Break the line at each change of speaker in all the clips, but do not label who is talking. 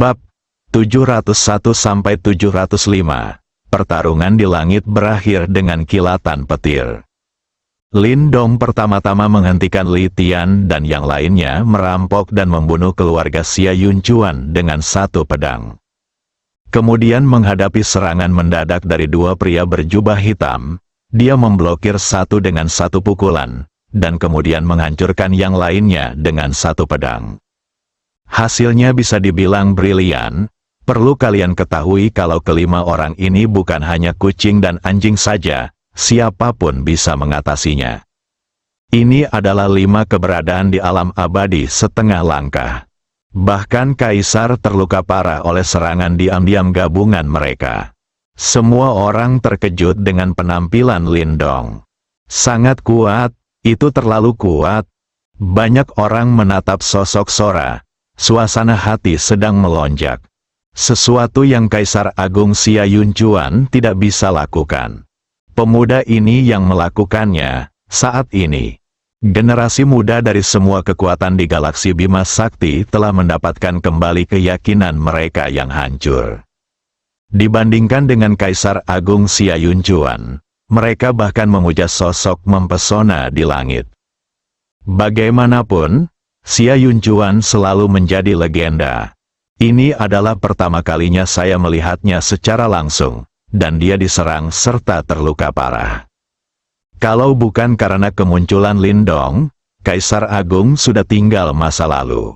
Bab 701-705. Pertarungan di langit berakhir dengan kilatan petir. Lin Dong pertama-tama menghentikan Li Tian dan yang lainnya merampok dan membunuh keluarga Xia Yunchuan dengan satu pedang. Kemudian menghadapi serangan mendadak dari dua pria berjubah hitam, dia memblokir satu dengan satu pukulan, dan kemudian menghancurkan yang lainnya dengan satu pedang. Hasilnya bisa dibilang brilian. Perlu kalian ketahui kalau kelima orang ini bukan hanya kucing dan anjing saja, siapapun bisa mengatasinya. Ini adalah 5 keberadaan di alam abadi setengah langkah. Bahkan Kaisar terluka parah oleh serangan diam-diam gabungan mereka. Semua orang terkejut dengan penampilan Lin Dong. Sangat kuat, itu terlalu kuat. Banyak orang menatap sosok Sora. Suasana hati sedang melonjak. Sesuatu yang Kaisar Agung Xia Yunchuan tidak bisa lakukan. Pemuda ini yang melakukannya, saat ini. Generasi muda dari semua kekuatan di galaksi Bima Sakti telah mendapatkan kembali keyakinan mereka yang hancur. Dibandingkan dengan Kaisar Agung Xia Yunchuan, mereka bahkan memuja sosok mempesona di langit. Bagaimanapun, Xia Yunchuan selalu menjadi legenda. Ini adalah pertama kalinya saya melihatnya secara langsung, dan dia diserang serta terluka parah. Kalau bukan karena kemunculan Lin Dong, Kaisar Agung sudah tinggal masa lalu.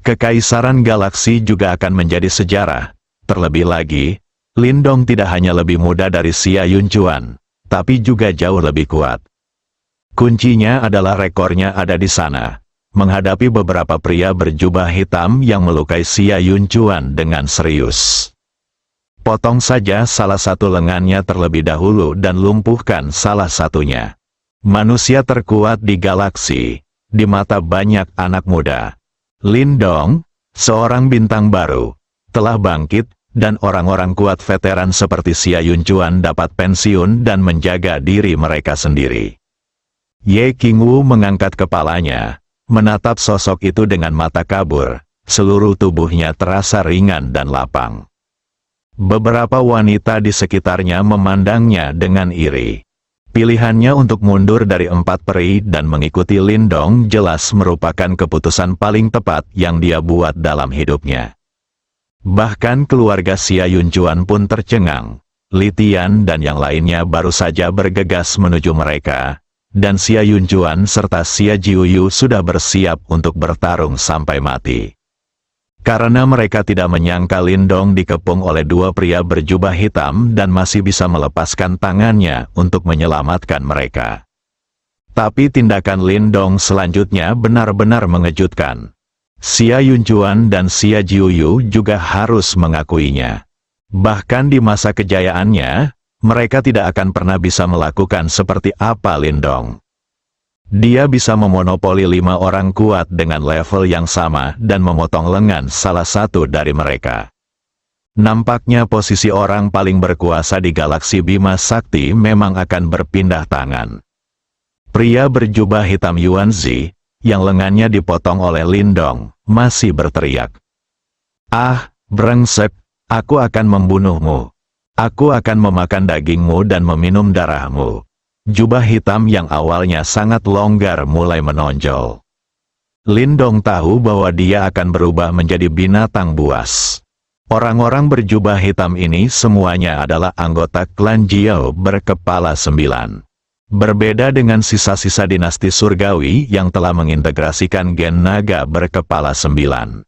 Kekaisaran galaksi juga akan menjadi sejarah. Terlebih lagi, Lin Dong tidak hanya lebih muda dari Xia Yunchuan, tapi juga jauh lebih kuat. Kuncinya adalah rekornya ada di sana. Menghadapi beberapa pria berjubah hitam yang melukai Xia Yunchuan dengan serius. Potong saja salah satu lengannya terlebih dahulu dan lumpuhkan salah satunya. Manusia terkuat di galaksi, di mata banyak anak muda. Lin Dong, seorang bintang baru, telah bangkit, dan orang-orang kuat veteran seperti Xia Yunchuan dapat pensiun dan menjaga diri mereka sendiri. Ye Qingwu mengangkat kepalanya, menatap sosok itu dengan mata kabur, seluruh tubuhnya terasa ringan dan lapang. Beberapa wanita di sekitarnya memandangnya dengan iri. Pilihannya untuk mundur dari 4 peri dan mengikuti Lin Dong jelas merupakan keputusan paling tepat yang dia buat dalam hidupnya. Bahkan keluarga Xia Yunchuan pun tercengang. Li Tian dan yang lainnya baru saja bergegas menuju mereka, dan Xia Yunchuan serta Xia Jiuyu sudah bersiap untuk bertarung sampai mati. Karena mereka tidak menyangka Lin Dong dikepung oleh 2 pria berjubah hitam dan masih bisa melepaskan tangannya untuk menyelamatkan mereka. Tapi tindakan Lin Dong selanjutnya benar-benar mengejutkan. Xia Yunchuan dan Xia Jiuyu juga harus mengakuinya. Bahkan di masa kejayaannya, mereka tidak akan pernah bisa melakukan seperti apa Lin Dong. Dia bisa memonopoli 5 orang kuat dengan level yang sama dan memotong lengan salah satu dari mereka. Nampaknya posisi orang paling berkuasa di galaksi Bima Sakti memang akan berpindah tangan. Pria berjubah hitam Yuanzi, yang lengannya dipotong oleh Lin Dong, masih berteriak. "Ah, brengsek, aku akan membunuhmu. Aku akan memakan dagingmu dan meminum darahmu." Jubah hitam yang awalnya sangat longgar mulai menonjol. Lin Dong tahu bahwa dia akan berubah menjadi binatang buas. Orang-orang berjubah hitam ini semuanya adalah anggota klan Jiao berkepala 9. Berbeda dengan sisa-sisa dinasti surgawi yang telah mengintegrasikan gen naga berkepala 9.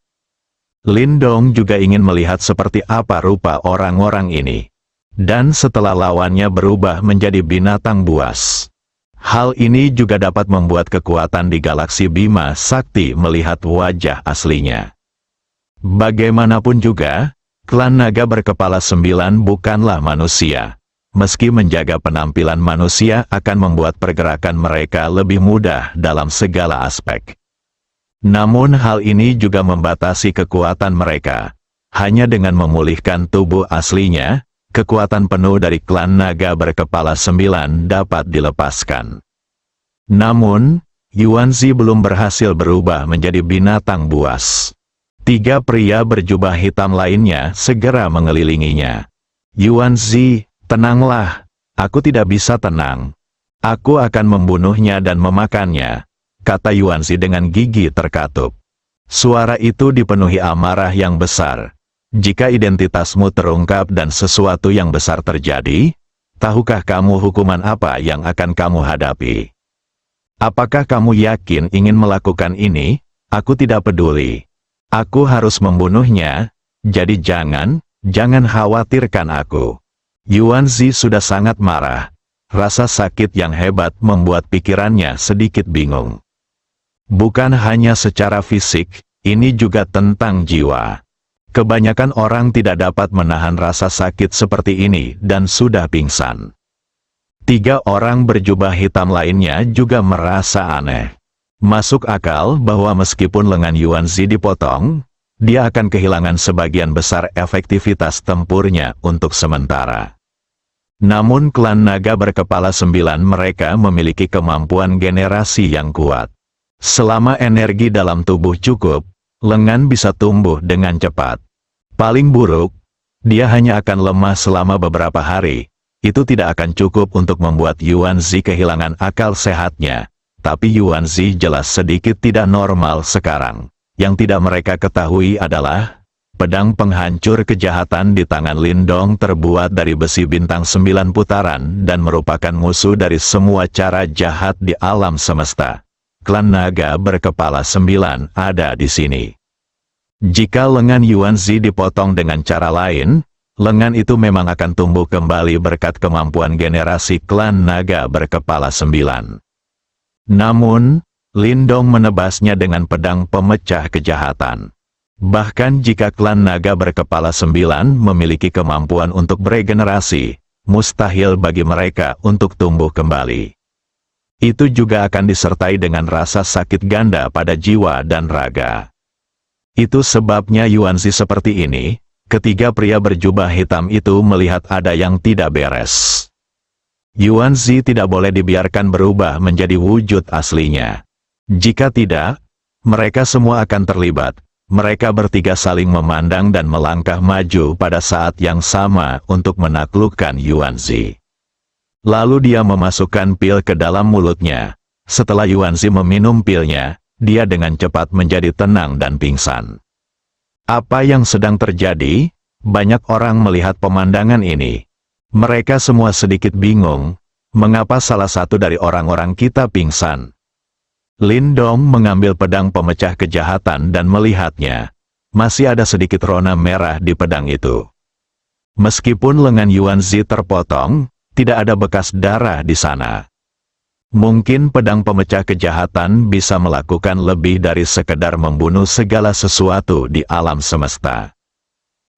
Lin Dong juga ingin melihat seperti apa rupa orang-orang ini. Dan setelah lawannya berubah menjadi binatang buas. Hal ini juga dapat membuat kekuatan di galaksi Bima Sakti melihat wajah aslinya. Bagaimanapun juga, klan naga berkepala 9 bukanlah manusia. Meski menjaga penampilan manusia akan membuat pergerakan mereka lebih mudah dalam segala aspek. Namun hal ini juga membatasi kekuatan mereka. Hanya dengan memulihkan tubuh aslinya, kekuatan penuh dari klan naga berkepala 9 dapat dilepaskan. Namun, Yuanzi belum berhasil berubah menjadi binatang buas. Tiga pria berjubah hitam lainnya segera mengelilinginya. Yuanzi, tenanglah. Aku tidak bisa tenang. Aku akan membunuhnya dan memakannya, kata Yuanzi dengan gigi terkatup. Suara itu dipenuhi amarah yang besar. Jika identitasmu terungkap dan sesuatu yang besar terjadi, tahukah kamu hukuman apa yang akan kamu hadapi? Apakah kamu yakin ingin melakukan ini? Aku tidak peduli. Aku harus membunuhnya, jadi jangan khawatirkan aku. Yuanzi sudah sangat marah. Rasa sakit yang hebat membuat pikirannya sedikit bingung. Bukan hanya secara fisik, ini juga tentang jiwa. Kebanyakan orang tidak dapat menahan rasa sakit seperti ini dan sudah pingsan. Tiga orang berjubah hitam lainnya juga merasa aneh. Masuk akal bahwa meskipun lengan Yuanzi dipotong, dia akan kehilangan sebagian besar efektivitas tempurnya untuk sementara. Namun klan naga berkepala 9 mereka memiliki kemampuan generasi yang kuat. Selama energi dalam tubuh cukup, lengan bisa tumbuh dengan cepat. Paling buruk, dia hanya akan lemah selama beberapa hari. Itu tidak akan cukup untuk membuat Yuanzi kehilangan akal sehatnya. Tapi Yuanzi jelas sedikit tidak normal sekarang. Yang tidak mereka ketahui adalah, pedang penghancur kejahatan di tangan Lindong terbuat dari besi bintang 9 putaran dan merupakan musuh dari semua cara jahat di alam semesta. Klan naga berkepala 9 ada di sini. Jika lengan Yuanzi dipotong dengan cara lain, lengan itu memang akan tumbuh kembali berkat kemampuan generasi klan naga berkepala 9. Namun, Lindong menebasnya dengan pedang pemecah kejahatan. Bahkan jika klan naga berkepala 9 memiliki kemampuan untuk beregenerasi, mustahil bagi mereka untuk tumbuh kembali. Itu juga akan disertai dengan rasa sakit ganda pada jiwa dan raga. Itu sebabnya Yuanzi seperti ini. Ketiga pria berjubah hitam itu melihat ada yang tidak beres. Yuanzi tidak boleh dibiarkan berubah menjadi wujud aslinya. Jika tidak, mereka semua akan terlibat. Mereka bertiga saling memandang dan melangkah maju pada saat yang sama untuk menaklukkan Yuanzi. Lalu dia memasukkan pil ke dalam mulutnya. Setelah Yuanzi meminum pilnya, dia dengan cepat menjadi tenang dan pingsan. Apa yang sedang terjadi? Banyak orang melihat pemandangan ini. Mereka semua sedikit bingung, mengapa salah satu dari orang-orang kita pingsan. Lindong mengambil pedang pemecah kejahatan dan melihatnya. Masih ada sedikit rona merah di pedang itu. Meskipun lengan Yuanzi terpotong, tidak ada bekas darah di sana. Mungkin pedang pemecah kejahatan bisa melakukan lebih dari sekedar membunuh segala sesuatu di alam semesta.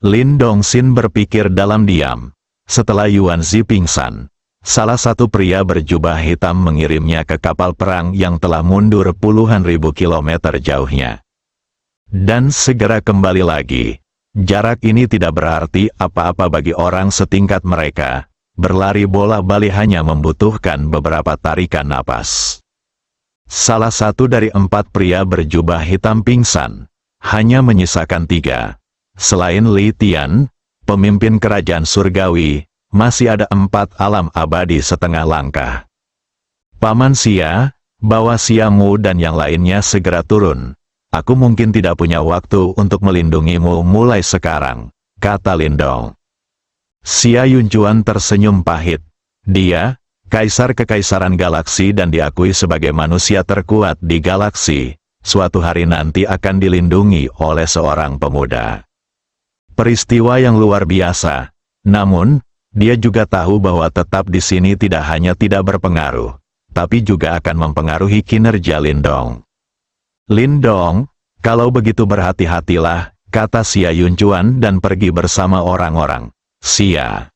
Lindong Xin berpikir dalam diam. Setelah Yuanzi pingsan, salah satu pria berjubah hitam mengirimnya ke kapal perang yang telah mundur puluhan ribu kilometer jauhnya. Dan segera kembali lagi. Jarak ini tidak berarti apa-apa bagi orang setingkat mereka. Berlari bola bali hanya membutuhkan beberapa tarikan napas. Salah satu dari 4 pria berjubah hitam pingsan. Hanya menyisakan 3. Selain Li Tian, pemimpin kerajaan surgawi, masih ada 4 alam abadi setengah langkah. Paman Xia, bawa Xiamu dan yang lainnya segera turun. Aku mungkin tidak punya waktu untuk melindungimu mulai sekarang, kata Lindong. Xia Yunjuan tersenyum pahit. Dia, kaisar kekaisaran galaksi dan diakui sebagai manusia terkuat di galaksi, suatu hari nanti akan dilindungi oleh seorang pemuda. Peristiwa yang luar biasa. Namun, dia juga tahu bahwa tetap di sini tidak hanya tidak berpengaruh, tapi juga akan mempengaruhi kinerja Lindong. Lindong, kalau begitu berhati-hatilah, kata Xia Yunjuan dan pergi bersama orang-orang. Xia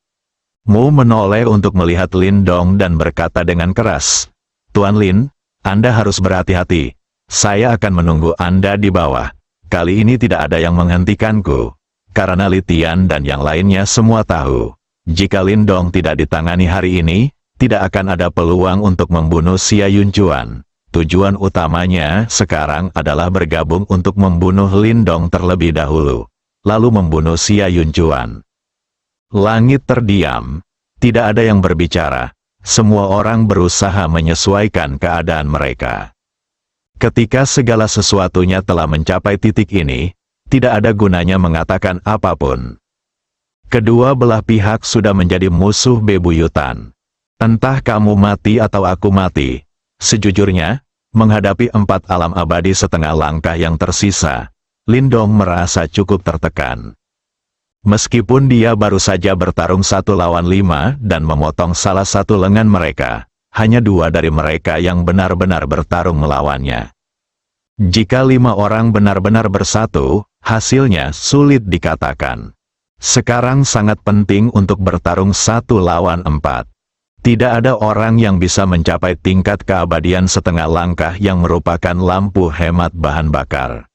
Mu menoleh untuk melihat Lindong dan berkata dengan keras, Tuan Lin, Anda harus berhati-hati. Saya akan menunggu Anda di bawah. Kali ini tidak ada yang menghentikanku. Karena Li Tian dan yang lainnya semua tahu, jika Lindong tidak ditangani hari ini, tidak akan ada peluang untuk membunuh Xia Yunjuan. Tujuan utamanya sekarang adalah bergabung untuk membunuh Lindong terlebih dahulu, lalu membunuh Xia Yunjuan. Langit terdiam, tidak ada yang berbicara, semua orang berusaha menyesuaikan keadaan mereka. Ketika segala sesuatunya telah mencapai titik ini, tidak ada gunanya mengatakan apapun. Kedua belah pihak sudah menjadi musuh bebuyutan. Entah kamu mati atau aku mati. Sejujurnya, menghadapi 4 alam abadi setengah langkah yang tersisa, Lindong merasa cukup tertekan. Meskipun dia baru saja bertarung 1 lawan 5 dan memotong salah satu lengan mereka, hanya 2 dari mereka yang benar-benar bertarung melawannya. Jika 5 orang benar-benar bersatu, hasilnya sulit dikatakan. Sekarang sangat penting untuk bertarung 1 lawan 4. Tidak ada orang yang bisa mencapai tingkat keabadian setengah langkah yang merupakan lampu hemat bahan bakar.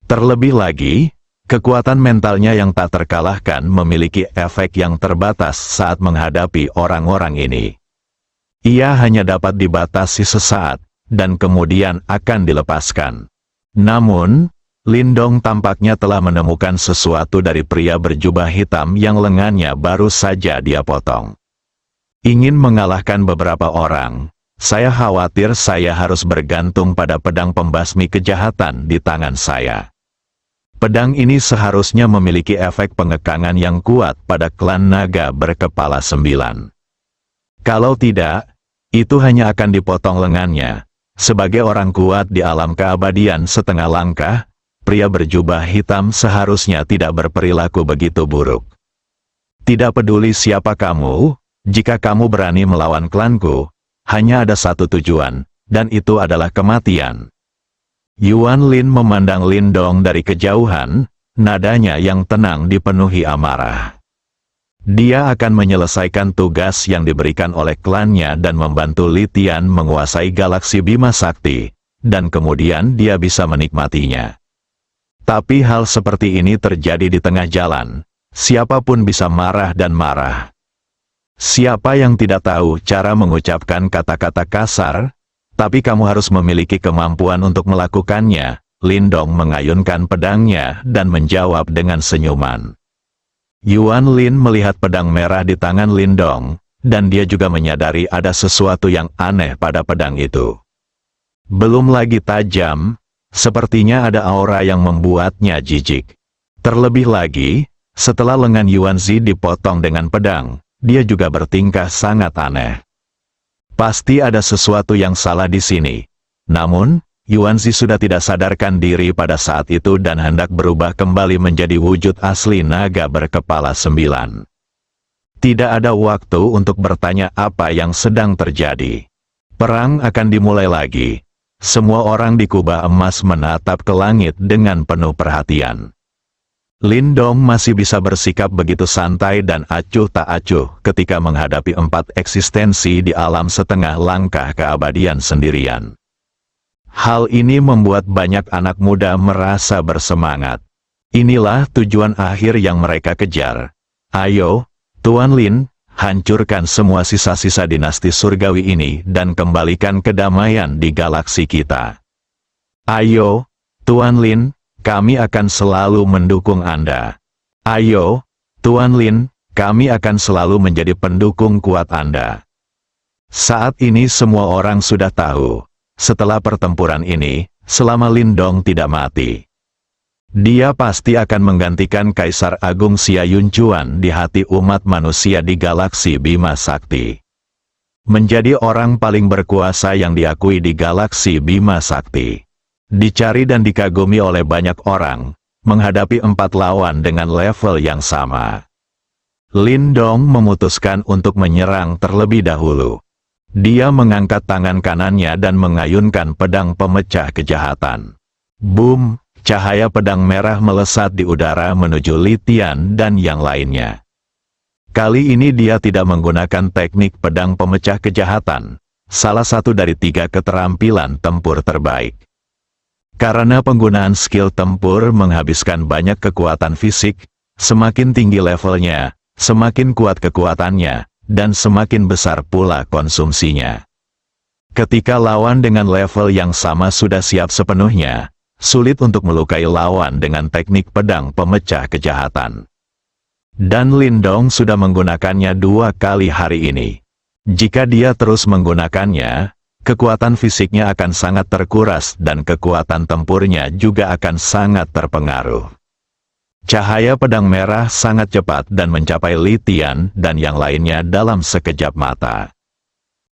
Terlebih lagi, kekuatan mentalnya yang tak terkalahkan memiliki efek yang terbatas saat menghadapi orang-orang ini. Ia hanya dapat dibatasi sesaat, dan kemudian akan dilepaskan. Namun, Lindong tampaknya telah menemukan sesuatu dari pria berjubah hitam yang lengannya baru saja dia potong. Ingin mengalahkan beberapa orang, saya khawatir saya harus bergantung pada pedang pembasmi kejahatan di tangan saya. Pedang ini seharusnya memiliki efek pengekangan yang kuat pada klan naga berkepala 9. Kalau tidak, itu hanya akan dipotong lengannya. Sebagai orang kuat di alam keabadian setengah langkah, pria berjubah hitam seharusnya tidak berperilaku begitu buruk. Tidak peduli siapa kamu, jika kamu berani melawan klanku, hanya ada satu tujuan, dan itu adalah kematian. Yuan Lin memandang Lindong dari kejauhan, nadanya yang tenang dipenuhi amarah. Dia akan menyelesaikan tugas yang diberikan oleh klannya dan membantu Litian menguasai galaksi Bima Sakti, dan kemudian dia bisa menikmatinya. Tapi hal seperti ini terjadi di tengah jalan, siapapun bisa marah dan marah. Siapa yang tidak tahu cara mengucapkan kata-kata kasar, tapi kamu harus memiliki kemampuan untuk melakukannya. Lindong mengayunkan pedangnya dan menjawab dengan senyuman. Yuan Lin melihat pedang merah di tangan Lindong, dan dia juga menyadari ada sesuatu yang aneh pada pedang itu. Belum lagi tajam, sepertinya ada aura yang membuatnya jijik. Terlebih lagi, setelah lengan Yuanzi dipotong dengan pedang, dia juga bertingkah sangat aneh. Pasti ada sesuatu yang salah di sini. Namun, Yuanzi sudah tidak sadarkan diri pada saat itu dan hendak berubah kembali menjadi wujud asli naga berkepala 9. Tidak ada waktu untuk bertanya apa yang sedang terjadi. Perang akan dimulai lagi. Semua orang di kubah emas menatap ke langit dengan penuh perhatian. Lindong masih bisa bersikap begitu santai dan acuh tak acuh ketika menghadapi 4 eksistensi di alam setengah langkah keabadian sendirian. Hal ini membuat banyak anak muda merasa bersemangat. Inilah tujuan akhir yang mereka kejar. Ayo, Tuan Lin, hancurkan semua sisa-sisa dinasti surgawi ini dan kembalikan kedamaian di galaksi kita. Ayo, Tuan Lin, kami akan selalu mendukung Anda. Ayo, Tuan Lin, kami akan selalu menjadi pendukung kuat Anda. Saat ini semua orang sudah tahu, setelah pertempuran ini, selama Lindong tidak mati, dia pasti akan menggantikan Kaisar Agung Xia Yunjuan di hati umat manusia di galaksi Bima Sakti. Menjadi orang paling berkuasa yang diakui di galaksi Bima Sakti. Dicari dan dikagumi oleh banyak orang, menghadapi 4 lawan dengan level yang sama. Lindong memutuskan untuk menyerang terlebih dahulu. Dia mengangkat tangan kanannya dan mengayunkan pedang pemecah kejahatan. Boom, cahaya pedang merah melesat di udara menuju Litian dan yang lainnya. Kali ini dia tidak menggunakan teknik pedang pemecah kejahatan, salah satu dari 3 keterampilan tempur terbaik. Karena penggunaan skill tempur menghabiskan banyak kekuatan fisik, semakin tinggi levelnya, semakin kuat kekuatannya, dan semakin besar pula konsumsinya. Ketika lawan dengan level yang sama sudah siap sepenuhnya, sulit untuk melukai lawan dengan teknik pedang pemecah kejahatan. Dan Lindong sudah menggunakannya 2 kali hari ini. Jika dia terus menggunakannya, kekuatan fisiknya akan sangat terkuras dan kekuatan tempurnya juga akan sangat terpengaruh. Cahaya pedang merah sangat cepat dan mencapai Li Tian dan yang lainnya dalam sekejap mata.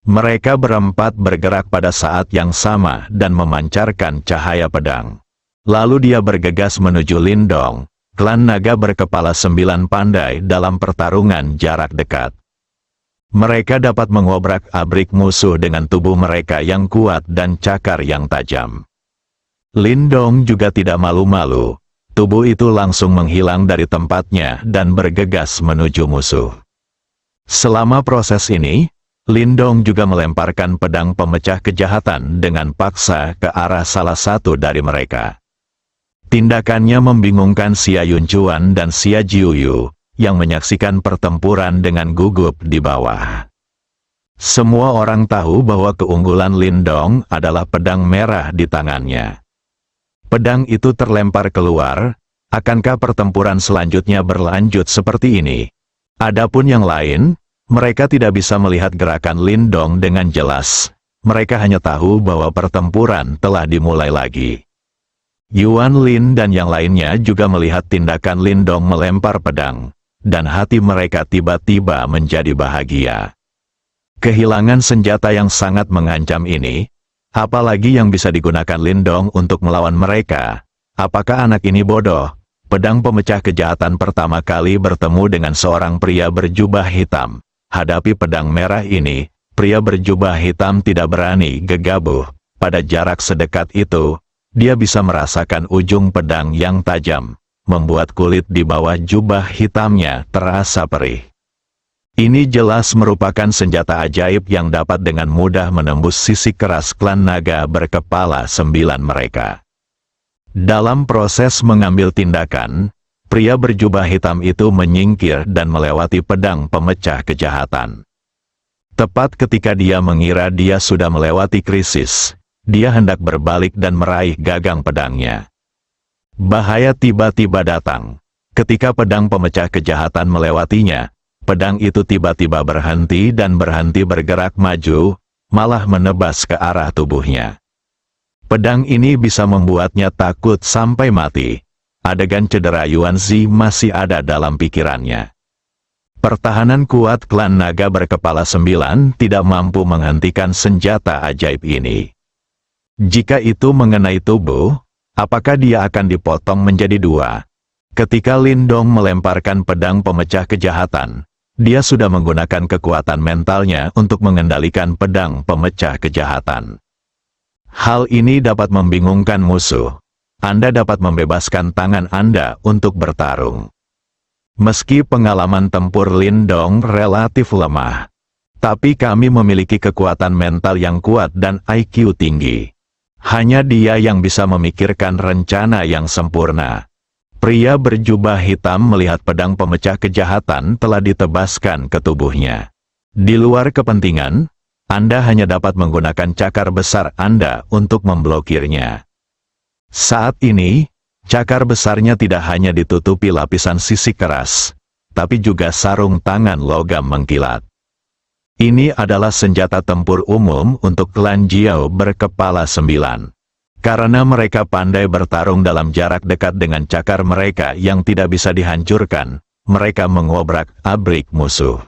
Mereka berempat bergerak pada saat yang sama dan memancarkan cahaya pedang. Lalu dia bergegas menuju Lindong, klan naga berkepala 9 pandai dalam pertarungan jarak dekat. Mereka dapat mengobrak-abrik musuh dengan tubuh mereka yang kuat dan cakar yang tajam. Lindong juga tidak malu-malu, tubuh itu langsung menghilang dari tempatnya dan bergegas menuju musuh. Selama proses ini, Lindong juga melemparkan pedang pemecah kejahatan dengan paksa ke arah salah satu dari mereka. Tindakannya membingungkan Xia Yunchuan dan Xia Jiuyu, yang menyaksikan pertempuran dengan gugup di bawah. Semua orang tahu bahwa keunggulan Lindong adalah pedang merah di tangannya. Pedang itu terlempar keluar, akankah pertempuran selanjutnya berlanjut seperti ini? Adapun yang lain, mereka tidak bisa melihat gerakan Lindong dengan jelas. Mereka hanya tahu bahwa pertempuran telah dimulai lagi. Yuan Lin dan yang lainnya juga melihat tindakan Lindong melempar pedang, dan hati mereka tiba-tiba menjadi bahagia. Kehilangan senjata yang sangat mengancam ini, apalagi yang bisa digunakan Lindong untuk melawan mereka. Apakah anak ini bodoh? Pedang pemecah kejahatan pertama kali bertemu dengan seorang pria berjubah hitam. Hadapi pedang merah ini, pria berjubah hitam tidak berani gegabah. Pada jarak sedekat itu, dia bisa merasakan ujung pedang yang tajam, membuat kulit di bawah jubah hitamnya terasa perih. Ini jelas merupakan senjata ajaib yang dapat dengan mudah menembus sisi keras klan naga berkepala 9 mereka. Dalam proses mengambil tindakan, pria berjubah hitam itu menyingkir dan melewati pedang pemecah kejahatan. Tepat ketika dia mengira dia sudah melewati krisis, dia hendak berbalik dan meraih gagang pedangnya. Bahaya tiba-tiba datang. Ketika pedang pemecah kejahatan melewatinya, pedang itu tiba-tiba berhenti dan berhenti bergerak maju, malah menebas ke arah tubuhnya. Pedang ini bisa membuatnya takut sampai mati. Adegan cedera Yuan Zi masih ada dalam pikirannya. Pertahanan kuat klan naga berkepala 9 tidak mampu menghentikan senjata ajaib ini. Jika itu mengenai tubuh, apakah dia akan dipotong menjadi 2? Ketika Lindong melemparkan pedang pemecah kejahatan, dia sudah menggunakan kekuatan mentalnya untuk mengendalikan pedang pemecah kejahatan. Hal ini dapat membingungkan musuh. Anda dapat membebaskan tangan Anda untuk bertarung. Meski pengalaman tempur Lindong relatif lemah, tapi kami memiliki kekuatan mental yang kuat dan IQ tinggi. Hanya dia yang bisa memikirkan rencana yang sempurna. Pria berjubah hitam melihat pedang pemecah kejahatan telah ditebaskan ke tubuhnya. Di luar kepentingan, Anda hanya dapat menggunakan cakar besar Anda untuk memblokirnya. Saat ini, cakar besarnya tidak hanya ditutupi lapisan sisik keras, tapi juga sarung tangan logam mengkilat. Ini adalah senjata tempur umum untuk klan Jiao berkepala 9. Karena mereka pandai bertarung dalam jarak dekat dengan cakar mereka yang tidak bisa dihancurkan, mereka mengobrak-abrik musuh.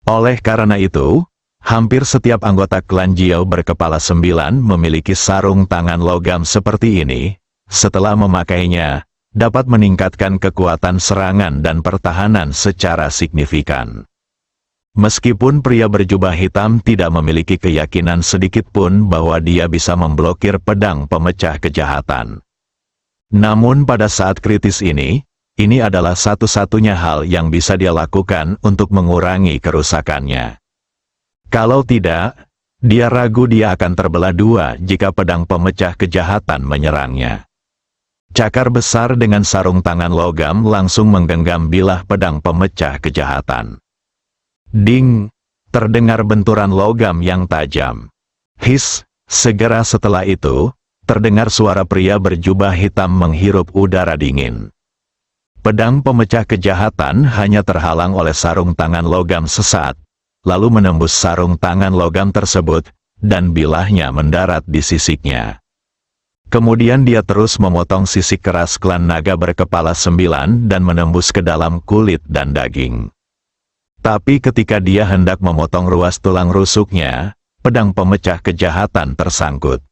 Oleh karena itu, hampir setiap anggota klan Jiao berkepala 9 memiliki sarung tangan logam seperti ini. Setelah memakainya, dapat meningkatkan kekuatan serangan dan pertahanan secara signifikan. Meskipun pria berjubah hitam tidak memiliki keyakinan sedikit pun bahwa dia bisa memblokir pedang pemecah kejahatan. Namun pada saat kritis ini adalah satu-satunya hal yang bisa dia lakukan untuk mengurangi kerusakannya. Kalau tidak, dia ragu dia akan terbelah 2 jika pedang pemecah kejahatan menyerangnya. Cakar besar dengan sarung tangan logam langsung menggenggam bilah pedang pemecah kejahatan. Ding! Terdengar benturan logam yang tajam. His, segera setelah itu, terdengar suara pria berjubah hitam menghirup udara dingin. Pedang pemecah kejahatan hanya terhalang oleh sarung tangan logam sesaat, lalu menembus sarung tangan logam tersebut, dan bilahnya mendarat di sisiknya. Kemudian dia terus memotong sisik keras klan naga berkepala 9 dan menembus ke dalam kulit dan daging. Tapi ketika dia hendak memotong ruas tulang rusuknya, pedang pemecah kejahatan tersangkut.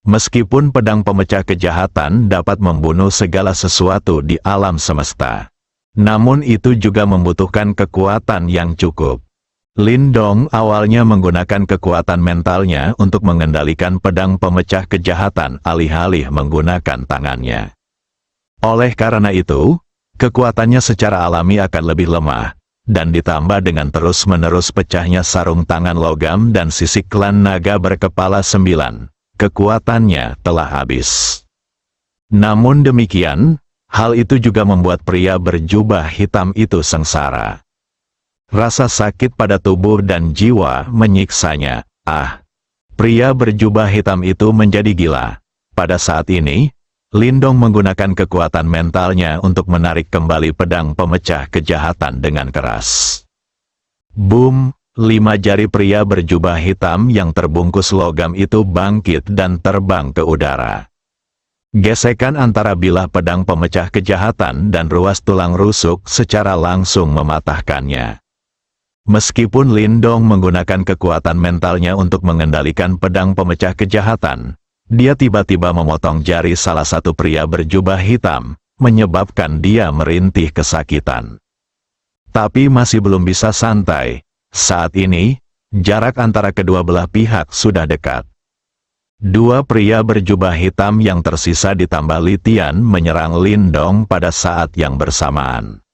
Meskipun pedang pemecah kejahatan dapat membunuh segala sesuatu di alam semesta, namun itu juga membutuhkan kekuatan yang cukup. Lindong awalnya menggunakan kekuatan mentalnya untuk mengendalikan pedang pemecah kejahatan alih-alih menggunakan tangannya. Oleh karena itu, kekuatannya secara alami akan lebih lemah, dan ditambah dengan terus-menerus pecahnya sarung tangan logam dan sisik klan naga berkepala 9. Kekuatannya telah habis. Namun demikian, hal itu juga membuat pria berjubah hitam itu sengsara. Rasa sakit pada tubuh dan jiwa menyiksanya. Pria berjubah hitam itu menjadi gila. Pada saat ini, Lindong menggunakan kekuatan mentalnya untuk menarik kembali pedang pemecah kejahatan dengan keras. Boom! 5 jari pria berjubah hitam yang terbungkus logam itu bangkit dan terbang ke udara. Gesekan antara bilah pedang pemecah kejahatan dan ruas tulang rusuk secara langsung mematahkannya. Meskipun Lindong menggunakan kekuatan mentalnya untuk mengendalikan pedang pemecah kejahatan, dia tiba-tiba memotong jari salah satu pria berjubah hitam, menyebabkan dia merintih kesakitan. Tapi masih belum bisa santai. Saat ini, jarak antara kedua belah pihak sudah dekat. 2 pria berjubah hitam yang tersisa ditambah Litian menyerang Lindong pada saat yang bersamaan.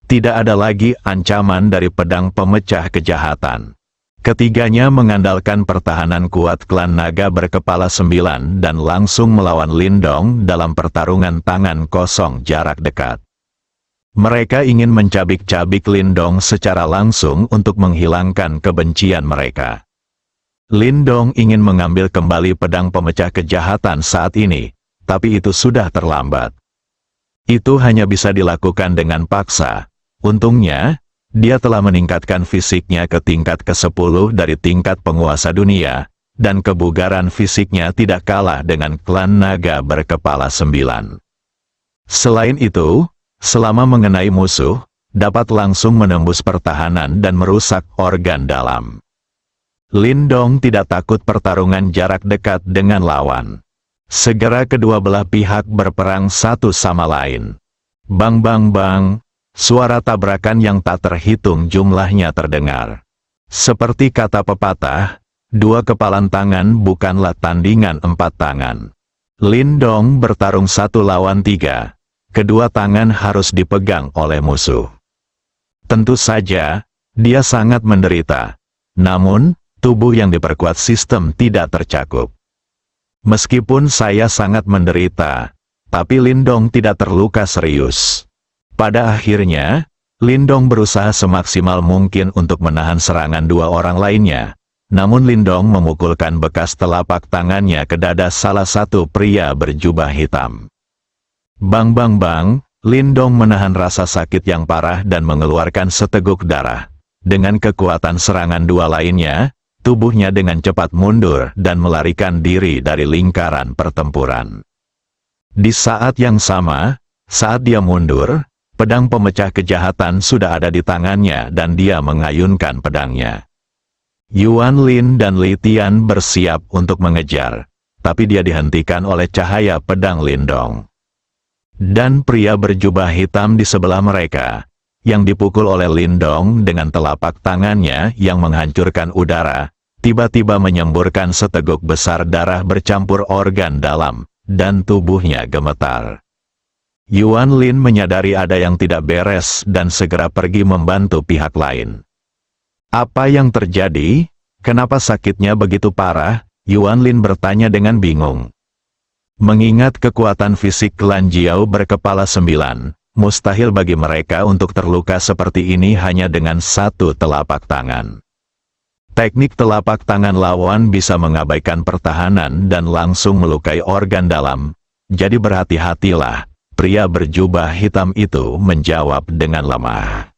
Tidak ada lagi ancaman dari pedang pemecah kejahatan. Ketiganya mengandalkan pertahanan kuat klan naga berkepala 9 dan langsung melawan Lindong dalam pertarungan tangan kosong jarak dekat. Mereka ingin mencabik-cabik Lindong secara langsung untuk menghilangkan kebencian mereka. Lindong ingin mengambil kembali pedang pemecah kejahatan saat ini, tapi itu sudah terlambat. Itu hanya bisa dilakukan dengan paksa. Untungnya, dia telah meningkatkan fisiknya ke tingkat ke-10 dari tingkat penguasa dunia, dan kebugaran fisiknya tidak kalah dengan klan naga berkepala 9. Selain itu, selama mengenai musuh, dapat langsung menembus pertahanan dan merusak organ dalam. Lindong tidak takut pertarungan jarak dekat dengan lawan. Segera kedua belah pihak berperang satu sama lain. Bang bang bang, suara tabrakan yang tak terhitung jumlahnya terdengar. Seperti kata pepatah, 2 kepalan tangan bukanlah tandingan 4 tangan. Lindong bertarung 1 lawan 3. Kedua tangan harus dipegang oleh musuh. Tentu saja, dia sangat menderita. Namun, tubuh yang diperkuat sistem tidak tercakup. Meskipun saya sangat menderita, tapi Lindong tidak terluka serius. Pada akhirnya, Lindong berusaha semaksimal mungkin untuk menahan serangan 2 orang lainnya. Namun Lindong memukulkan bekas telapak tangannya ke dada salah satu pria berjubah hitam. Bang bang bang, Lindong menahan rasa sakit yang parah dan mengeluarkan seteguk darah. Dengan kekuatan serangan 2 lainnya, tubuhnya dengan cepat mundur dan melarikan diri dari lingkaran pertempuran. Di saat yang sama, saat dia mundur, pedang pemecah kejahatan sudah ada di tangannya dan dia mengayunkan pedangnya. Yuan Lin dan Litian bersiap untuk mengejar, tapi dia dihentikan oleh cahaya pedang Lindong. Dan pria berjubah hitam di sebelah mereka, yang dipukul oleh Lindong dengan telapak tangannya yang menghancurkan udara, tiba-tiba menyemburkan seteguk besar darah bercampur organ dalam, dan tubuhnya gemetar. Yuan Lin menyadari ada yang tidak beres dan segera pergi membantu pihak lain. Apa yang terjadi? Kenapa sakitnya begitu parah? Yuan Lin bertanya dengan bingung. Mengingat kekuatan fisik klan Jiao berkepala 9, mustahil bagi mereka untuk terluka seperti ini hanya dengan 1 telapak tangan. Teknik telapak tangan lawan bisa mengabaikan pertahanan dan langsung melukai organ dalam. Jadi berhati-hatilah, pria berjubah hitam itu menjawab dengan lemah.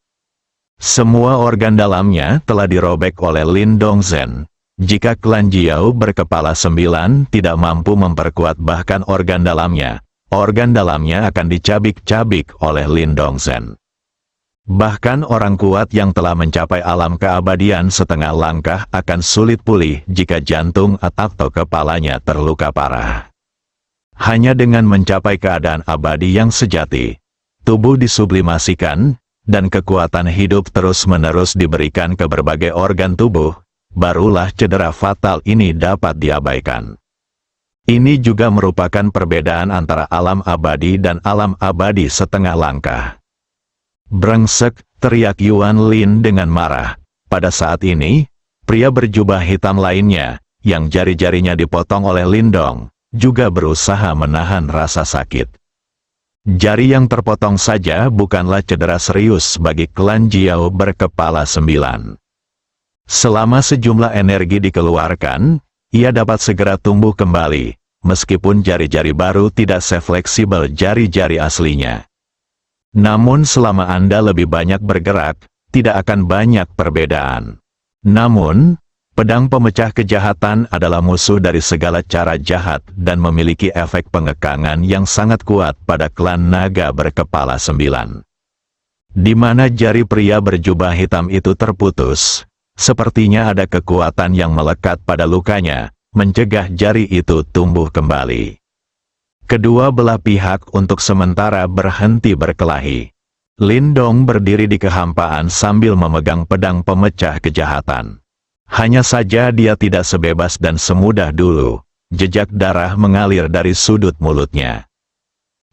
Semua organ dalamnya telah dirobek oleh Lin Dongzhen. Jika klan Jiao berkepala 9 tidak mampu memperkuat bahkan organ dalamnya akan dicabik-cabik oleh Lin Dongzhen. Bahkan orang kuat yang telah mencapai alam keabadian setengah langkah akan sulit pulih jika jantung atau kepalanya terluka parah. Hanya dengan mencapai keadaan abadi yang sejati, tubuh disublimasikan, dan kekuatan hidup terus-menerus diberikan ke berbagai organ tubuh, barulah cedera fatal ini dapat diabaikan. Ini juga merupakan perbedaan antara alam abadi dan alam abadi setengah langkah. Brengsek, teriak Yuan Lin dengan marah. Pada saat ini, pria berjubah hitam lainnya, yang jari-jarinya dipotong oleh Lindong, juga berusaha menahan rasa sakit. Jari yang terpotong saja bukanlah cedera serius bagi klan Jiao berkepala 9. Selama sejumlah energi dikeluarkan, ia dapat segera tumbuh kembali, meskipun jari-jari baru tidak sefleksibel jari-jari aslinya. Namun selama Anda lebih banyak bergerak, tidak akan banyak perbedaan. Namun, pedang pemecah kejahatan adalah musuh dari segala cara jahat dan memiliki efek pengekangan yang sangat kuat pada klan naga berkepala 9. Di mana jari pria berjubah hitam itu terputus, sepertinya ada kekuatan yang melekat pada lukanya, mencegah jari itu tumbuh kembali. Kedua belah pihak untuk sementara berhenti berkelahi. Lindong berdiri di kehampaan sambil memegang pedang pemecah kejahatan. Hanya saja dia tidak sebebas dan semudah dulu. Jejak darah mengalir dari sudut mulutnya.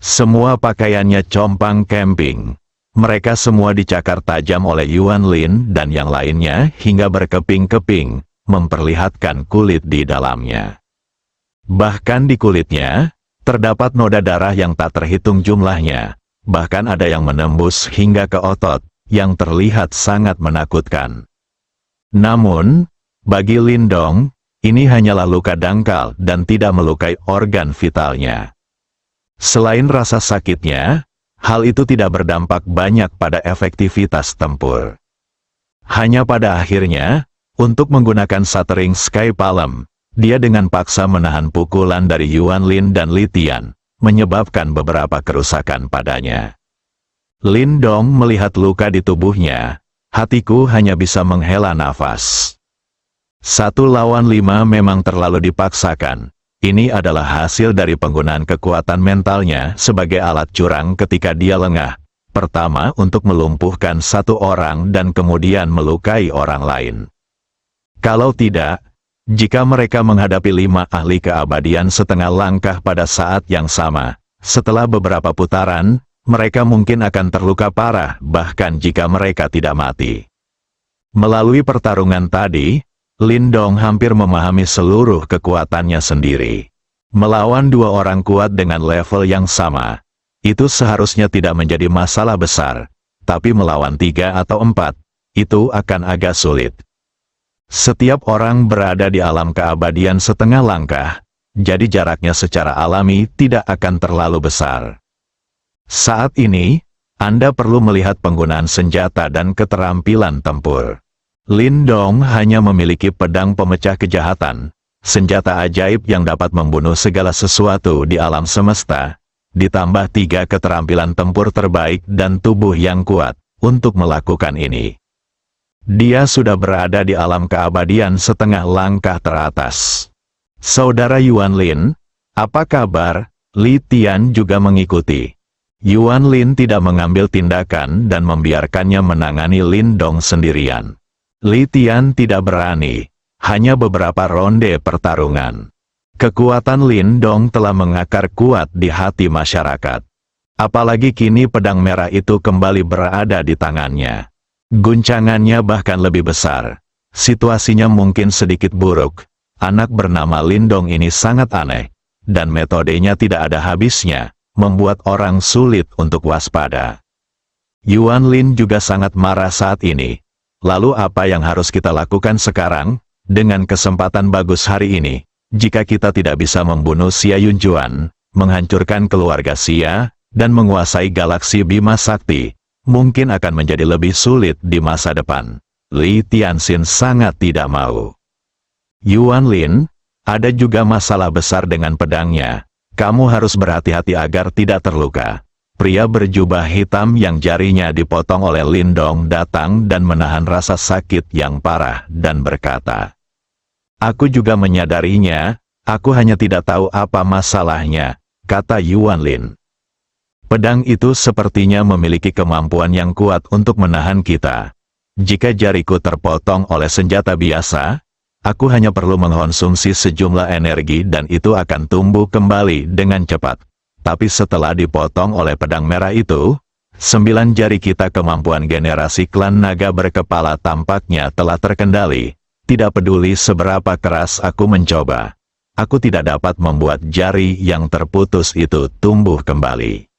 Semua pakaiannya compang camping. Mereka semua dicakar tajam oleh Yuan Lin dan yang lainnya hingga berkeping-keping, memperlihatkan kulit di dalamnya. Bahkan di kulitnya, terdapat noda darah yang tak terhitung jumlahnya, bahkan ada yang menembus hingga ke otot, yang terlihat sangat menakutkan. Namun, bagi Lindong, ini hanyalah luka dangkal dan tidak melukai organ vitalnya. Selain rasa sakitnya, hal itu tidak berdampak banyak pada efektivitas tempur. Hanya pada akhirnya, untuk menggunakan Shattering Sky Palm, dia dengan paksa menahan pukulan dari Yuan Lin dan Li Tian, menyebabkan beberapa kerusakan padanya. Lindong melihat luka di tubuhnya, hatiku hanya bisa menghela nafas. 1 lawan 5 memang terlalu dipaksakan. Ini adalah hasil dari penggunaan kekuatan mentalnya sebagai alat curang ketika dia lengah. Pertama untuk melumpuhkan 1 orang dan kemudian melukai orang lain. Kalau tidak, jika mereka menghadapi 5 ahli keabadian setengah langkah pada saat yang sama, setelah beberapa putaran, mereka mungkin akan terluka parah bahkan jika mereka tidak mati. Melalui pertarungan tadi, Lindong hampir memahami seluruh kekuatannya sendiri. Melawan 2 orang kuat dengan level yang sama, itu seharusnya tidak menjadi masalah besar, tapi melawan 3 atau 4, itu akan agak sulit. Setiap orang berada di alam keabadian setengah langkah, jadi jaraknya secara alami tidak akan terlalu besar. Saat ini, Anda perlu melihat penggunaan senjata dan keterampilan tempur. Lindong hanya memiliki pedang pemecah kejahatan, senjata ajaib yang dapat membunuh segala sesuatu di alam semesta, ditambah 3 keterampilan tempur terbaik dan tubuh yang kuat untuk melakukan ini. Dia sudah berada di alam keabadian setengah langkah teratas. Saudara Yuan Lin, apa kabar? Li Tian juga mengikuti. Yuan Lin tidak mengambil tindakan dan membiarkannya menangani Lindong sendirian. Li Tian tidak berani, hanya beberapa ronde pertarungan. Kekuatan Lindong telah mengakar kuat di hati masyarakat. Apalagi kini pedang merah itu kembali berada di tangannya. Guncangannya bahkan lebih besar. Situasinya mungkin sedikit buruk. Anak bernama Lindong ini sangat aneh, dan metodenya tidak ada habisnya, membuat orang sulit untuk waspada. Yuan Lin juga sangat marah saat ini. Lalu apa yang harus kita lakukan sekarang? Dengan kesempatan bagus hari ini, jika kita tidak bisa membunuh Xia Yunjuan, menghancurkan keluarga Xia, dan menguasai galaksi Bima Sakti, mungkin akan menjadi lebih sulit di masa depan. Li Tianxin sangat tidak mau. Yuan Lin, ada juga masalah besar dengan pedangnya. Kamu harus berhati-hati agar tidak terluka. Pria berjubah hitam yang jarinya dipotong oleh Lindong datang dan menahan rasa sakit yang parah dan berkata, "Aku juga menyadarinya, aku hanya tidak tahu apa masalahnya," kata Yuan Lin. "Pedang itu sepertinya memiliki kemampuan yang kuat untuk menahan kita. Jika jariku terpotong oleh senjata biasa, aku hanya perlu mengkonsumsi sejumlah energi dan itu akan tumbuh kembali dengan cepat. Tapi setelah dipotong oleh pedang merah itu, 9 jari kita kemampuan generasi klan naga berkepala tampaknya telah terkendali. Tidak peduli seberapa keras aku mencoba, aku tidak dapat membuat jari yang terputus itu tumbuh kembali."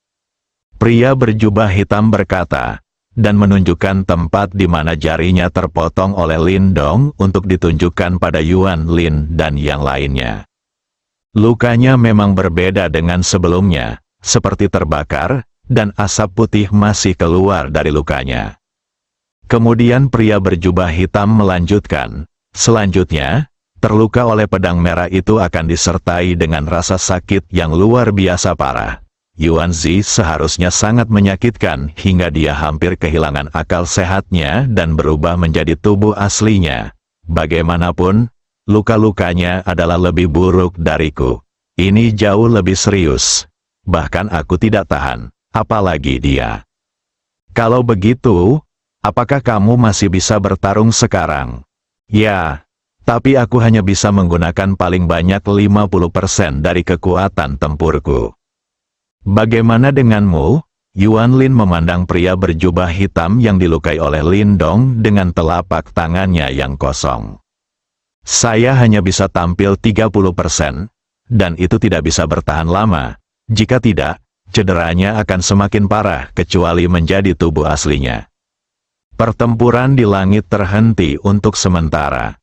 Pria berjubah hitam berkata, dan menunjukkan tempat di mana jarinya terpotong oleh Lindong untuk ditunjukkan pada Yuan Lin dan yang lainnya. Lukanya memang berbeda dengan sebelumnya, seperti terbakar, dan asap putih masih keluar dari lukanya. Kemudian pria berjubah hitam melanjutkan, "Selanjutnya, terluka oleh pedang merah itu akan disertai dengan rasa sakit yang luar biasa parah. Yuan Zi seharusnya sangat menyakitkan hingga dia hampir kehilangan akal sehatnya dan berubah menjadi tubuh aslinya. Bagaimanapun, luka-lukanya adalah lebih buruk dariku. Ini jauh lebih serius. Bahkan aku tidak tahan, apalagi dia. Kalau begitu, apakah kamu masih bisa bertarung sekarang?" "Ya, tapi aku hanya bisa menggunakan paling banyak 50% dari kekuatan tempurku." "Bagaimana denganmu?" Yuan Lin memandang pria berjubah hitam yang dilukai oleh Lindong dengan telapak tangannya yang kosong. "Saya hanya bisa tampil 30%, dan itu tidak bisa bertahan lama. Jika tidak, cederanya akan semakin parah kecuali menjadi tubuh aslinya." Pertempuran di langit terhenti untuk sementara.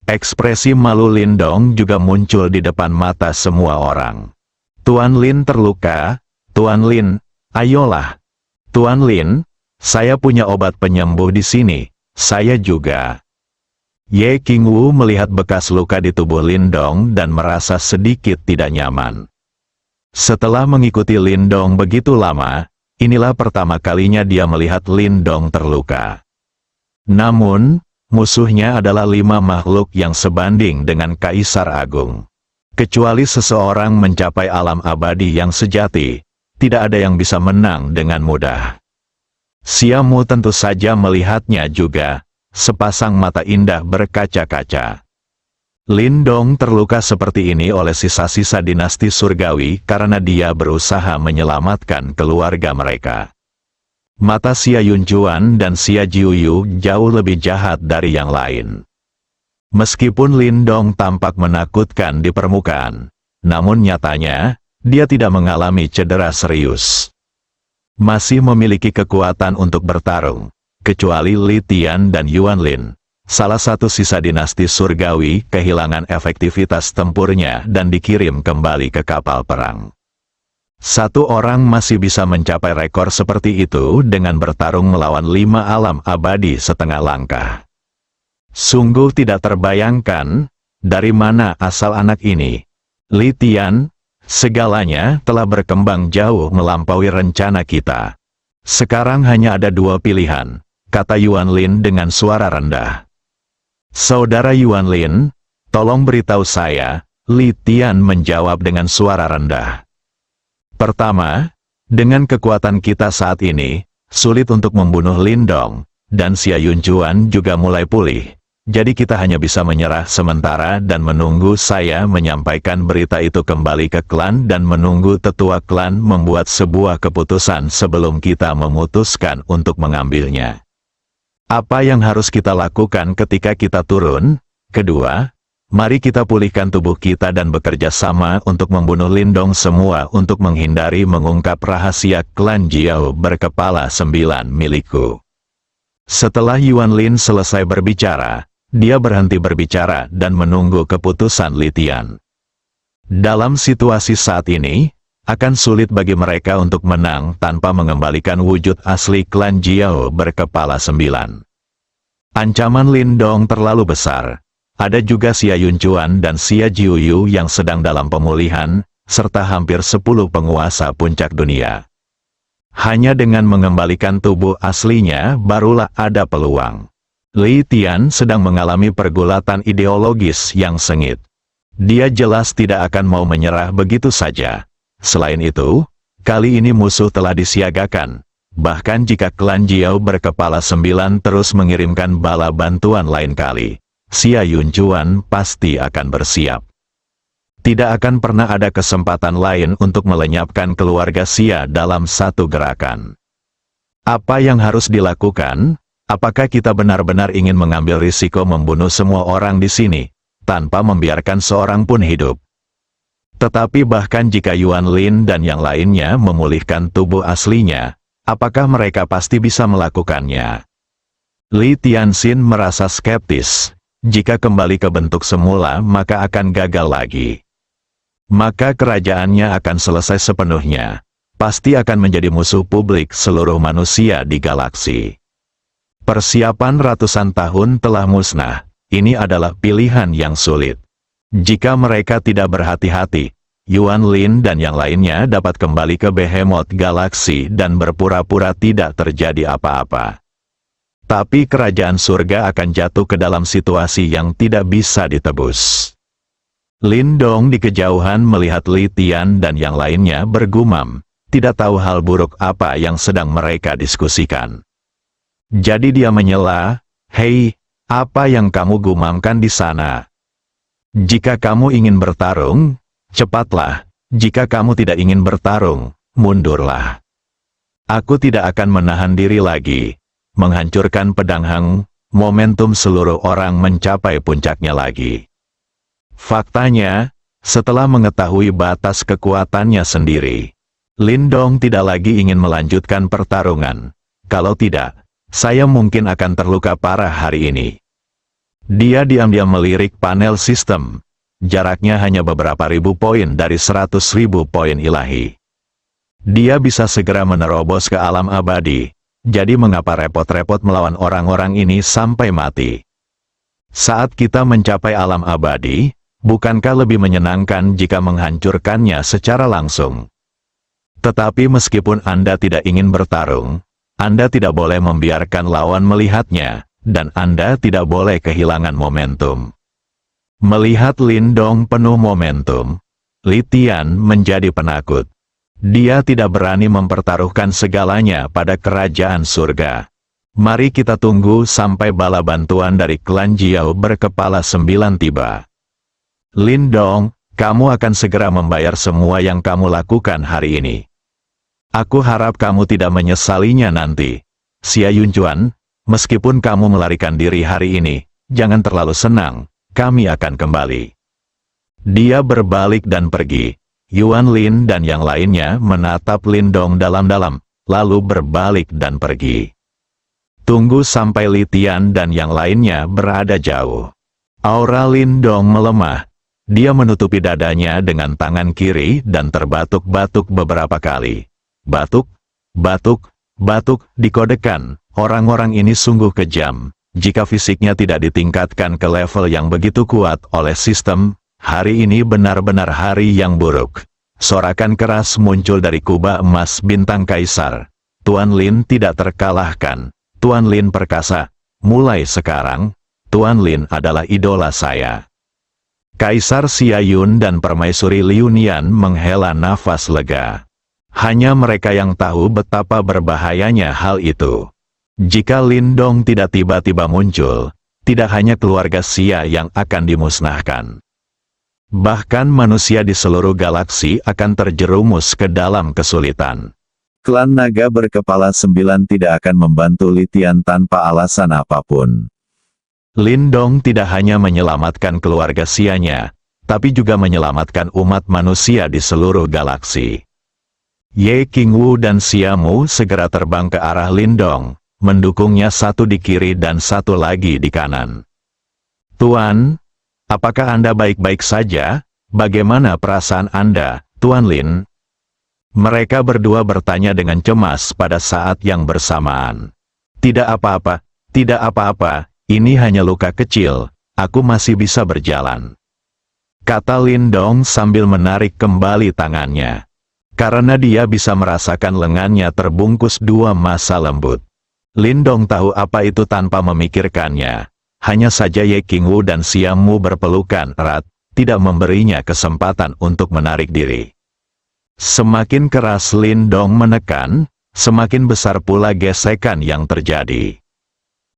Ekspresi malu Lindong juga muncul di depan mata semua orang. "Tuan Lin terluka, Tuan Lin, ayolah. Tuan Lin, saya punya obat penyembuh di sini, saya juga." Ye Qingwu melihat bekas luka di tubuh Lindong dan merasa sedikit tidak nyaman. Setelah mengikuti Lindong begitu lama, inilah pertama kalinya dia melihat Lindong terluka. Namun, musuhnya adalah 5 makhluk yang sebanding dengan Kaisar Agung. Kecuali seseorang mencapai alam abadi yang sejati, tidak ada yang bisa menang dengan mudah. Xiaomu tentu saja melihatnya juga. Sepasang mata indah berkaca-kaca. Lindong terluka seperti ini oleh sisa-sisa dinasti surgawi karena dia berusaha menyelamatkan keluarga mereka. Mata Xia Yunjuan dan Xia Jiuyu jauh lebih jahat dari yang lain. Meskipun Lindong tampak menakutkan di permukaan, namun nyatanya, dia tidak mengalami cedera serius. Masih memiliki kekuatan untuk bertarung. Kecuali Li Tian dan Yuan Lin, salah satu sisa dinasti surgawi kehilangan efektivitas tempurnya dan dikirim kembali ke kapal perang. Satu orang masih bisa mencapai rekor seperti itu dengan bertarung melawan 5 alam abadi setengah langkah. Sungguh tidak terbayangkan, dari mana asal anak ini. Li Tian, segalanya telah berkembang jauh melampaui rencana kita. Sekarang hanya ada 2 pilihan. Kata Yuan Lin dengan suara rendah. "Saudara Yuan Lin, tolong beritahu saya," Li Tian menjawab dengan suara rendah. "Pertama, dengan kekuatan kita saat ini, sulit untuk membunuh Lindong, dan Xia Yunjuan juga mulai pulih. Jadi kita hanya bisa menyerah sementara dan menunggu saya menyampaikan berita itu kembali ke klan dan menunggu tetua klan membuat sebuah keputusan sebelum kita memutuskan untuk mengambilnya. Apa yang harus kita lakukan ketika kita turun? Kedua, mari kita pulihkan tubuh kita dan bekerja sama untuk membunuh Lindong semua untuk menghindari mengungkap rahasia klan Jiao berkepala 9 milikku." Setelah Yuan Lin selesai berbicara, dia berhenti berbicara dan menunggu keputusan Li Tian. Dalam situasi saat ini, akan sulit bagi mereka untuk menang tanpa mengembalikan wujud asli klan Jiao berkepala 9. Ancaman Lin Dong terlalu besar. Ada juga Xia Yunchuan dan Xia Jiuyu yang sedang dalam pemulihan, serta hampir 10 penguasa puncak dunia. Hanya dengan mengembalikan tubuh aslinya, barulah ada peluang. Li Tian sedang mengalami pergulatan ideologis yang sengit. Dia jelas tidak akan mau menyerah begitu saja. Selain itu, kali ini musuh telah disiagakan. Bahkan jika klan Jiao berkepala 9 terus mengirimkan bala bantuan lain kali, Xia Yunchuan pasti akan bersiap. Tidak akan pernah ada kesempatan lain untuk melenyapkan keluarga Xia dalam satu gerakan. Apa yang harus dilakukan? Apakah kita benar-benar ingin mengambil risiko membunuh semua orang di sini, tanpa membiarkan seorang pun hidup? Tetapi bahkan jika Yuan Lin dan yang lainnya memulihkan tubuh aslinya, apakah mereka pasti bisa melakukannya? Li Tianxin merasa skeptis. Jika kembali ke bentuk semula maka akan gagal lagi. Maka kerajaannya akan selesai sepenuhnya. Pasti akan menjadi musuh publik seluruh manusia di galaksi. Persiapan ratusan tahun telah musnah. Ini adalah pilihan yang sulit. Jika mereka tidak berhati-hati, Yuan Lin dan yang lainnya dapat kembali ke Behemoth Galaksi dan berpura-pura tidak terjadi apa-apa. Tapi kerajaan surga akan jatuh ke dalam situasi yang tidak bisa ditebus. Lin Dong di kejauhan melihat Li Tian dan yang lainnya bergumam, tidak tahu hal buruk apa yang sedang mereka diskusikan. Jadi dia menyela, "Hei, apa yang kamu gumamkan di sana? Jika kamu ingin bertarung, cepatlah. Jika kamu tidak ingin bertarung, mundurlah. Aku tidak akan menahan diri lagi." Menghancurkan pedang Hang, momentum seluruh orang mencapai puncaknya lagi. Faktanya, setelah mengetahui batas kekuatannya sendiri, Lin Dong tidak lagi ingin melanjutkan pertarungan. Kalau tidak, saya mungkin akan terluka parah hari ini. Dia diam-diam melirik panel sistem. Jaraknya hanya beberapa ribu poin dari 100.000 poin ilahi. Dia bisa segera menerobos ke alam abadi. Jadi mengapa repot-repot melawan orang-orang ini sampai mati? Saat kita mencapai alam abadi, bukankah lebih menyenangkan jika menghancurkannya secara langsung? Tetapi meskipun Anda tidak ingin bertarung, Anda tidak boleh membiarkan lawan melihatnya, dan Anda tidak boleh kehilangan momentum. Melihat Lin Dong penuh momentum, Li Tian menjadi penakut. Dia tidak berani mempertaruhkan segalanya pada kerajaan surga. Mari kita tunggu sampai bala bantuan dari klan Jiao berkepala 9 tiba. Lin Dong, kamu akan segera membayar semua yang kamu lakukan hari ini. Aku harap kamu tidak menyesalinya nanti. Xia Yunchuan, meskipun kamu melarikan diri hari ini, jangan terlalu senang, kami akan kembali. Dia berbalik dan pergi. Yuan Lin dan yang lainnya menatap Lin Dong dalam-dalam, lalu berbalik dan pergi. Tunggu sampai Li Tian dan yang lainnya berada jauh. Aura Lin Dong melemah. Dia menutupi dadanya dengan tangan kiri dan terbatuk-batuk beberapa kali. Batuk, batuk, batuk, dikodekan. Orang-orang ini sungguh kejam. Jika fisiknya tidak ditingkatkan ke level yang begitu kuat oleh sistem, hari ini benar-benar hari yang buruk. Sorakan keras muncul dari kubah emas bintang kaisar. Tuan Lin tidak terkalahkan. Tuan Lin perkasa. Mulai sekarang, Tuan Lin adalah idola saya. Kaisar Xia Yun dan Permaisuri Liu Nian menghela nafas lega. Hanya mereka yang tahu betapa berbahayanya hal itu. Jika Lin Dong tidak tiba-tiba muncul, tidak hanya keluarga Xia yang akan dimusnahkan. Bahkan manusia di seluruh galaksi akan terjerumus ke dalam kesulitan.
Klan naga berkepala 9 tidak akan membantu Li Tian tanpa alasan apapun.
Lin Dong tidak hanya menyelamatkan keluarga Xia-nya, tapi juga menyelamatkan umat manusia di seluruh galaksi. Ye Qingwu dan Xiamu segera terbang ke arah Lin Dong. mendukungnya satu di kiri dan satu lagi di kanan. Tuan, apakah Anda baik-baik saja? Bagaimana perasaan Anda, Tuan Lin? Mereka berdua bertanya dengan cemas pada saat yang bersamaan. Tidak apa-apa, tidak apa-apa, ini hanya luka kecil, aku masih bisa berjalan, kata Lin Dong sambil menarik kembali tangannya. Karena dia bisa merasakan lengannya terbungkus dua massa lembut. Lin Dong tahu apa itu tanpa memikirkannya. Hanya saja Ye Qingwu dan Siam Mu berpelukan erat, tidak memberinya kesempatan untuk menarik diri. Semakin keras Lin Dong menekan, semakin besar pula gesekan yang terjadi.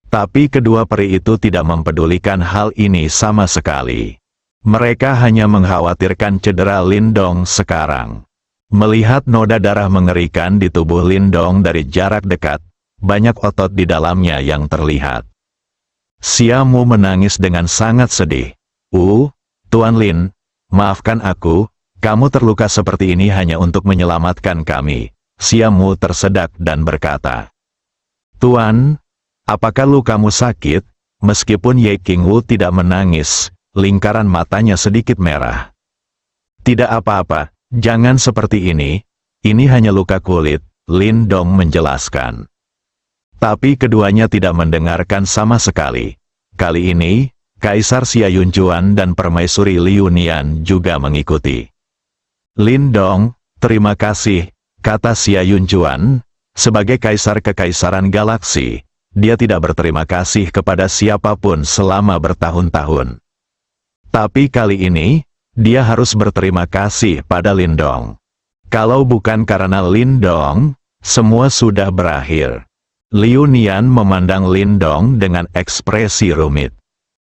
Tapi kedua peri itu tidak mempedulikan hal ini sama sekali. Mereka hanya mengkhawatirkan cedera Lin Dong sekarang. Melihat noda darah mengerikan di tubuh Lin Dong dari jarak dekat, banyak otot di dalamnya yang terlihat. Siam Mu menangis dengan sangat sedih. Tuan Lin, maafkan aku, kamu terluka seperti ini hanya untuk menyelamatkan kami. Siam Mu tersedak dan berkata, Tuan, apakah lukamu sakit? Meskipun Ye Qingwu tidak menangis, lingkaran matanya sedikit merah. Tidak apa-apa, jangan seperti ini hanya luka kulit, Lin Dong menjelaskan. Tapi keduanya tidak mendengarkan sama sekali. Kali ini, Kaisar Xia Yunjuan dan Permaisuri Liu Nian juga mengikuti. Lin Dong, terima kasih, kata Xia Yunjuan. Sebagai Kaisar Kekaisaran Galaksi, dia tidak berterima kasih kepada siapapun selama bertahun-tahun. Tapi kali ini, dia harus berterima kasih pada Lin Dong. Kalau bukan karena Lin Dong, semua sudah berakhir. Liu Nian memandang Lin Dong dengan ekspresi rumit.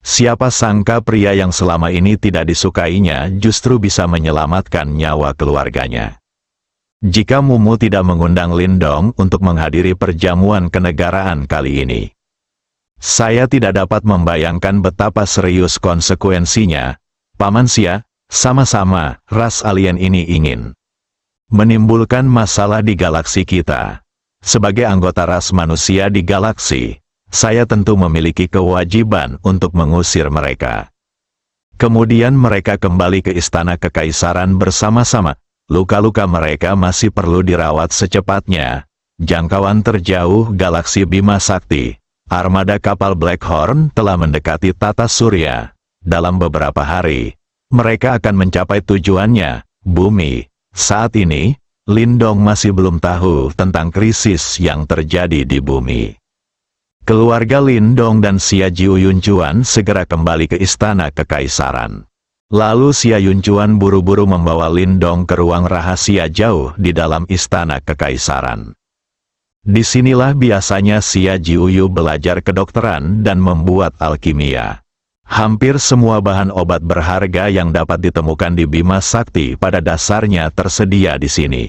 Siapa sangka pria yang selama ini tidak disukainya justru bisa menyelamatkan nyawa keluarganya. Jika Mumu tidak mengundang Lin Dong untuk menghadiri perjamuan kenegaraan kali ini, saya tidak dapat membayangkan betapa serius konsekuensinya. Paman Xia, sama-sama, ras alien ini ingin menimbulkan masalah di galaksi kita. Sebagai anggota ras manusia di galaksi, saya tentu memiliki kewajiban untuk mengusir mereka. Kemudian mereka kembali ke istana kekaisaran bersama-sama. Luka-luka mereka masih perlu dirawat secepatnya. Jangkauan terjauh galaksi Bima Sakti, armada kapal Blackhorn telah mendekati tata surya. Dalam beberapa hari, mereka akan mencapai tujuannya, bumi. Saat ini, Lin Dong masih belum tahu tentang krisis yang terjadi di bumi. Keluarga Lin Dong dan Xia Yunjuan segera kembali ke istana kekaisaran. Lalu Xia Yunjuan buru-buru membawa Lin Dong ke ruang rahasia jauh di dalam istana kekaisaran. Disinilah biasanya Xia Jiuyu belajar kedokteran dan membuat alkimia. Hampir semua bahan obat berharga yang dapat ditemukan di Bima Sakti pada dasarnya tersedia di sini.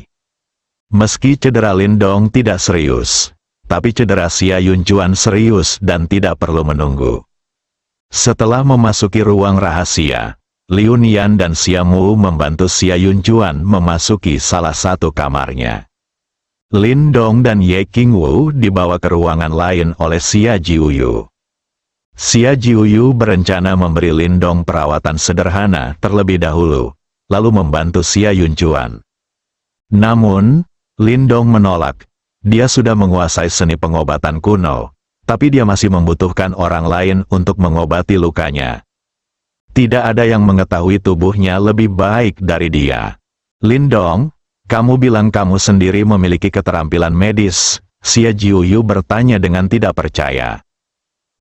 Meski cedera Lin Dong tidak serius, tapi cedera Xia Yunjuan serius dan tidak perlu menunggu. Setelah memasuki ruang rahasia, Liu Nian dan Siam Mu membantu Xia Yunjuan memasuki salah satu kamarnya. Lin Dong dan Ye Qingwu dibawa ke ruangan lain oleh Xia Jiuyu. Xia Jiuyu berencana memberi Lin Dong perawatan sederhana terlebih dahulu, lalu membantu Xia Yunjuan. Namun, Lin Dong menolak. Dia sudah menguasai seni pengobatan kuno, tapi dia masih membutuhkan orang lain untuk mengobati lukanya. Tidak ada yang mengetahui tubuhnya lebih baik dari dia. Lin Dong, kamu bilang kamu sendiri memiliki keterampilan medis, Xia Jiuyu bertanya dengan tidak percaya.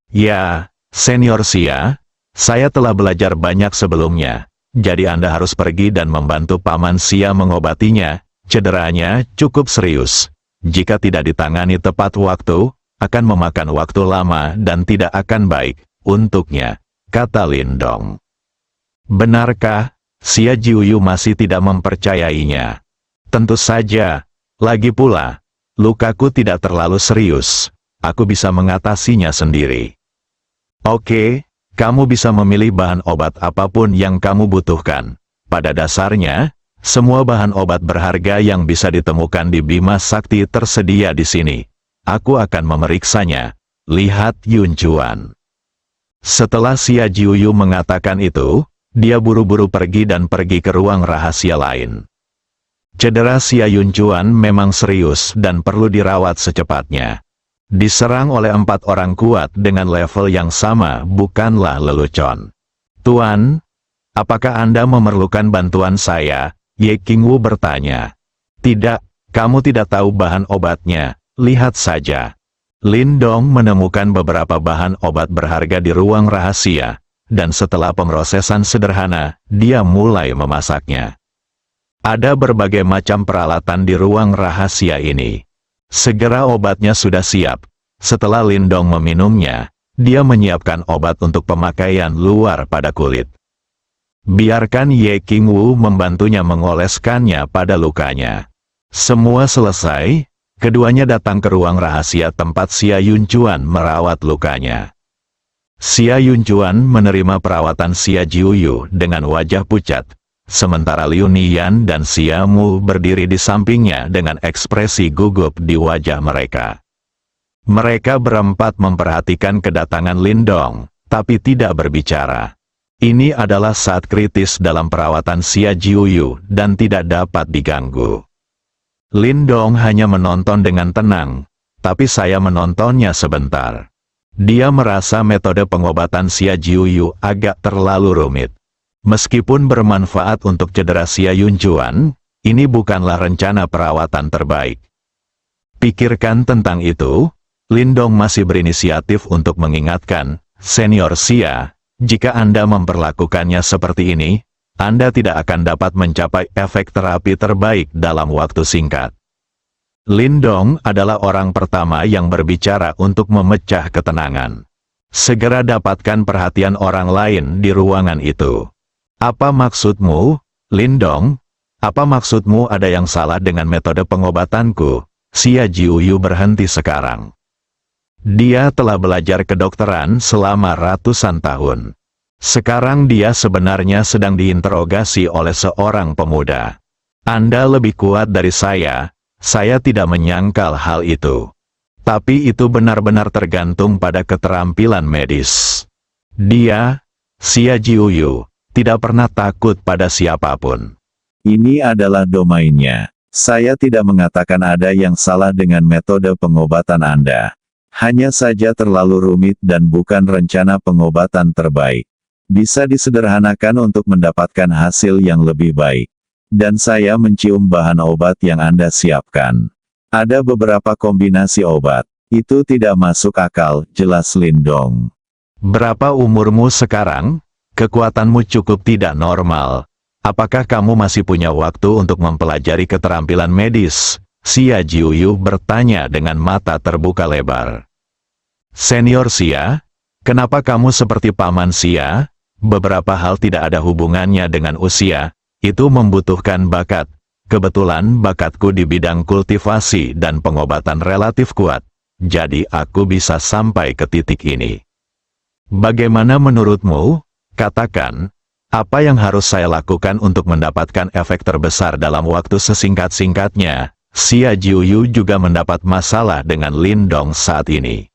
Ya, Senior Xia, saya telah belajar banyak sebelumnya, jadi Anda harus pergi dan membantu Paman Xia mengobatinya, cederanya cukup serius. Jika tidak ditangani tepat waktu, akan memakan waktu lama dan tidak akan baik untuknya, kata Lin Dong. Benarkah? Xia Jiuyu masih tidak mempercayainya. Tentu saja, lagi pula, lukaku tidak terlalu serius, aku bisa mengatasinya sendiri. Oke, kamu bisa memilih bahan obat apapun yang kamu butuhkan. Pada dasarnya, semua bahan obat berharga yang bisa ditemukan di Bima Sakti tersedia di sini. aku akan memeriksanya. Lihat Yun Juan. Setelah Xia Jiuyu mengatakan itu, dia buru-buru pergi dan pergi ke ruang rahasia lain. Cedera Xia Yun Juan memang serius dan perlu dirawat secepatnya. Diserang oleh 4 orang kuat dengan level yang sama bukanlah lelucon. Tuan, apakah Anda memerlukan bantuan saya? Ye Qingwu bertanya. Tidak, kamu tidak tahu bahan obatnya, lihat saja. Lin Dong menemukan beberapa bahan obat berharga di ruang rahasia, dan setelah pemrosesan sederhana, dia mulai memasaknya. Ada berbagai macam peralatan di ruang rahasia ini. Segera obatnya sudah siap. Setelah Lin Dong meminumnya, dia menyiapkan obat untuk pemakaian luar pada kulit. Biarkan Ye Qingwu membantunya mengoleskannya pada lukanya. Semua selesai. Keduanya datang ke ruang rahasia tempat Xia Yun Juan merawat lukanya. Xia Yun Juan menerima perawatan Xia Jiuyu dengan wajah pucat, sementara Liu Nian dan Xia Mu berdiri di sampingnya dengan ekspresi gugup di wajah mereka. Mereka berempat memperhatikan kedatangan Lin Dong, tapi tidak berbicara. Ini adalah saat kritis dalam perawatan Xia Jiuyu dan tidak dapat diganggu. Lin Dong hanya menonton dengan tenang, tapi saya menontonnya sebentar. Dia merasa metode pengobatan Xia Jiuyu agak terlalu rumit. Meskipun bermanfaat untuk cedera Xia Yun Juan, ini bukanlah rencana perawatan terbaik. Pikirkan tentang itu, Lin Dong masih berinisiatif untuk mengingatkan, Senior Xia, jika Anda memperlakukannya seperti ini, Anda tidak akan dapat mencapai efek terapi terbaik dalam waktu singkat. Lin Dong adalah orang pertama yang berbicara untuk memecah ketenangan. Segera dapatkan perhatian orang lain di ruangan itu. Apa maksudmu, Lin Dong? Apa maksudmu ada yang salah dengan metode pengobatanku? Xia Jiuyu berhenti sekarang. Dia telah belajar kedokteran selama ratusan tahun. Sekarang dia sebenarnya sedang diinterogasi oleh seorang pemuda. Anda lebih kuat dari saya tidak menyangkal hal itu. Tapi itu benar-benar tergantung pada keterampilan medis. Dia, Xia Jiuyu, tidak pernah takut pada siapapun.
Ini adalah domainnya. Saya tidak mengatakan ada yang salah dengan metode pengobatan Anda. Hanya saja terlalu rumit dan bukan rencana pengobatan terbaik. Bisa disederhanakan untuk mendapatkan hasil yang lebih baik. Dan saya mencium bahan obat yang Anda siapkan. Ada beberapa kombinasi obat. Itu tidak masuk akal, jelas Lin Dong.
Berapa umurmu sekarang? Kekuatanmu cukup tidak normal. Apakah kamu masih punya waktu untuk mempelajari keterampilan medis? Xia Jiuyu bertanya dengan mata terbuka lebar. Senior Xia, kenapa kamu seperti paman Xia? Beberapa hal tidak ada hubungannya dengan usia, itu membutuhkan bakat. Kebetulan bakatku di bidang kultivasi dan pengobatan relatif kuat, jadi aku bisa sampai ke titik ini. Bagaimana menurutmu? Katakan, apa yang harus saya lakukan untuk mendapatkan efek terbesar dalam waktu sesingkat-singkatnya? Xia Jiuyu juga mendapat masalah dengan Lin Dong saat ini.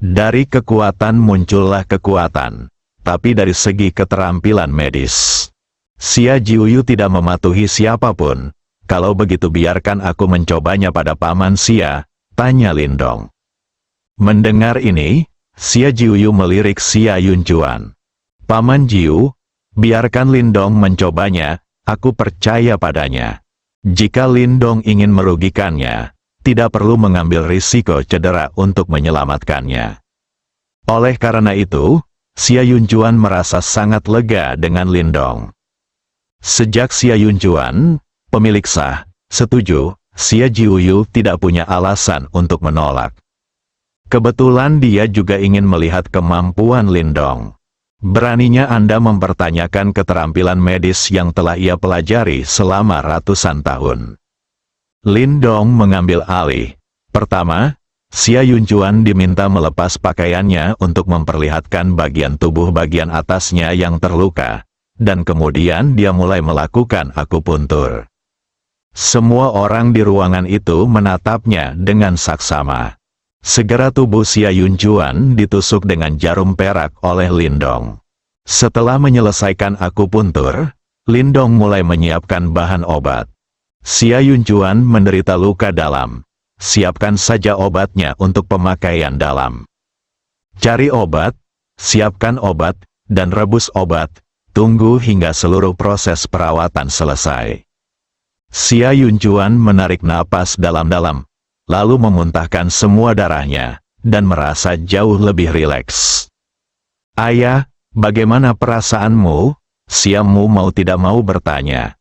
Dari kekuatan muncullah kekuatan. Tapi dari segi keterampilan medis, Xia Jiuyu tidak mematuhi siapapun. Kalau begitu biarkan aku mencobanya pada paman Xia, tanya Lin Dong. Mendengar ini, Xia Jiuyu melirik Xia Yun Juan. Paman Jiu, biarkan Lin Dong mencobanya, aku percaya padanya. Jika Lin Dong ingin merugikannya, tidak perlu mengambil risiko cedera untuk menyelamatkannya. Oleh karena itu, Xia Yun Juan merasa sangat lega dengan Lin Dong. Sejak Xia Yun Juan, pemilik sah, setuju, Xia Jiuyu tidak punya alasan untuk menolak. Kebetulan dia juga ingin melihat kemampuan Lin Dong. Beraninya Anda mempertanyakan keterampilan medis yang telah ia pelajari selama ratusan tahun. Lin Dong mengambil alih. Pertama, Xia Yun Juan diminta melepas pakaiannya untuk memperlihatkan bagian tubuh bagian atasnya yang terluka, dan kemudian dia mulai melakukan akupuntur. Semua orang di ruangan itu menatapnya dengan saksama. Segera tubuh Xia Yunjuan ditusuk dengan jarum perak oleh Lindong. Setelah menyelesaikan akupuntur, Lindong mulai menyiapkan bahan obat. Xia Yunjuan menderita luka dalam. Siapkan saja obatnya untuk pemakaian dalam. Cari obat, siapkan obat, dan rebus obat. Tunggu hingga seluruh proses perawatan selesai. Xia Yunjuan menarik napas dalam-dalam, lalu memuntahkan semua darahnya, dan merasa jauh lebih rileks. Ayah, bagaimana perasaanmu? Xiaomu mau tidak mau bertanya.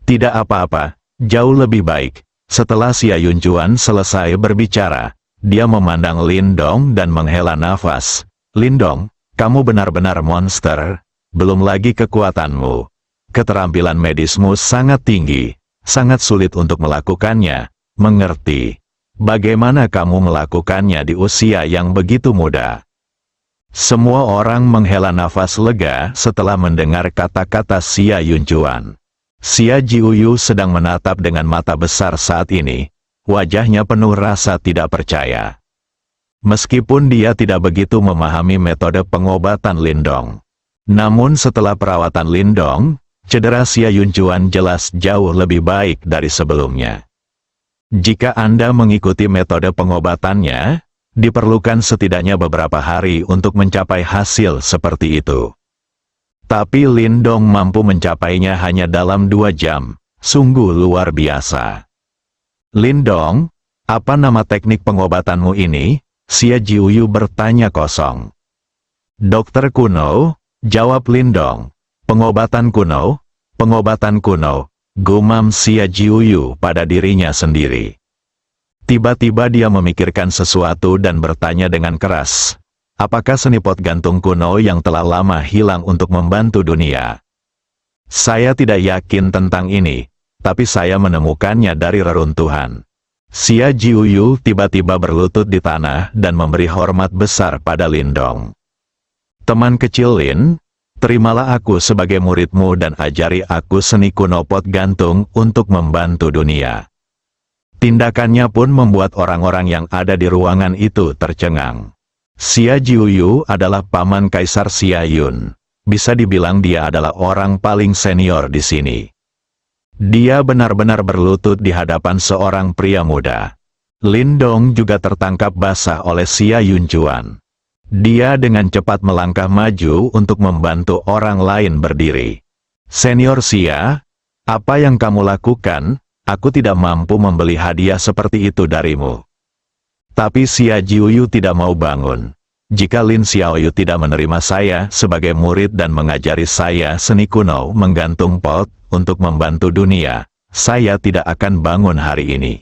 Tidak apa-apa, jauh lebih baik. Setelah Xia Yunjuan selesai berbicara, dia memandang Lindong dan menghela nafas. Lindong, kamu benar-benar monster. Belum lagi kekuatanmu. Keterampilan medismu sangat tinggi. Sangat sulit untuk melakukannya. Mengerti? Bagaimana kamu melakukannya di usia yang begitu muda? Semua orang menghela nafas lega setelah mendengar kata-kata Xia Yunjuan. Xia Jiuyu sedang menatap dengan mata besar saat ini. Wajahnya penuh rasa tidak percaya. Meskipun dia tidak begitu memahami metode pengobatan Lindong. Namun setelah perawatan Lindong, cedera Xia Yunjuan jelas jauh lebih baik dari sebelumnya. Jika Anda mengikuti metode pengobatannya, diperlukan setidaknya beberapa hari untuk mencapai hasil seperti itu. Tapi Lindong mampu mencapainya hanya dalam 2 jam. Sungguh luar biasa. Lindong, apa nama teknik pengobatanmu ini? Xia Jiuyu bertanya kosong. Dokter kuno, jawab Lindong. Pengobatan kuno, gumam Xia Jiuyu pada dirinya sendiri. Tiba-tiba dia memikirkan sesuatu dan bertanya dengan keras. Apakah seni pot gantung kuno yang telah lama hilang untuk membantu dunia? Saya tidak yakin tentang ini, tapi saya menemukannya dari reruntuhan. Xia Jiuyu tiba-tiba berlutut di tanah dan memberi hormat besar pada Lindong. Teman kecil Lin, terimalah aku sebagai muridmu dan ajari aku seni kuno pot gantung untuk membantu dunia. Tindakannya pun membuat orang-orang yang ada di ruangan itu tercengang. Xia Jiuyu adalah paman Kaisar Xia Yun. Bisa dibilang dia adalah orang paling senior di sini. Dia benar-benar berlutut di hadapan seorang pria muda. Lindong juga tertangkap basah oleh Xia Yunjuan. Dia dengan cepat melangkah maju untuk membantu orang lain berdiri. Senior Xia, apa yang kamu lakukan? Aku tidak mampu membeli hadiah seperti itu darimu. Tapi Xia Jiuyu tidak mau bangun. Jika Lin Xiaoyu tidak menerima saya sebagai murid dan mengajari saya seni kuno menggantung pot untuk membantu dunia, saya tidak akan bangun hari ini.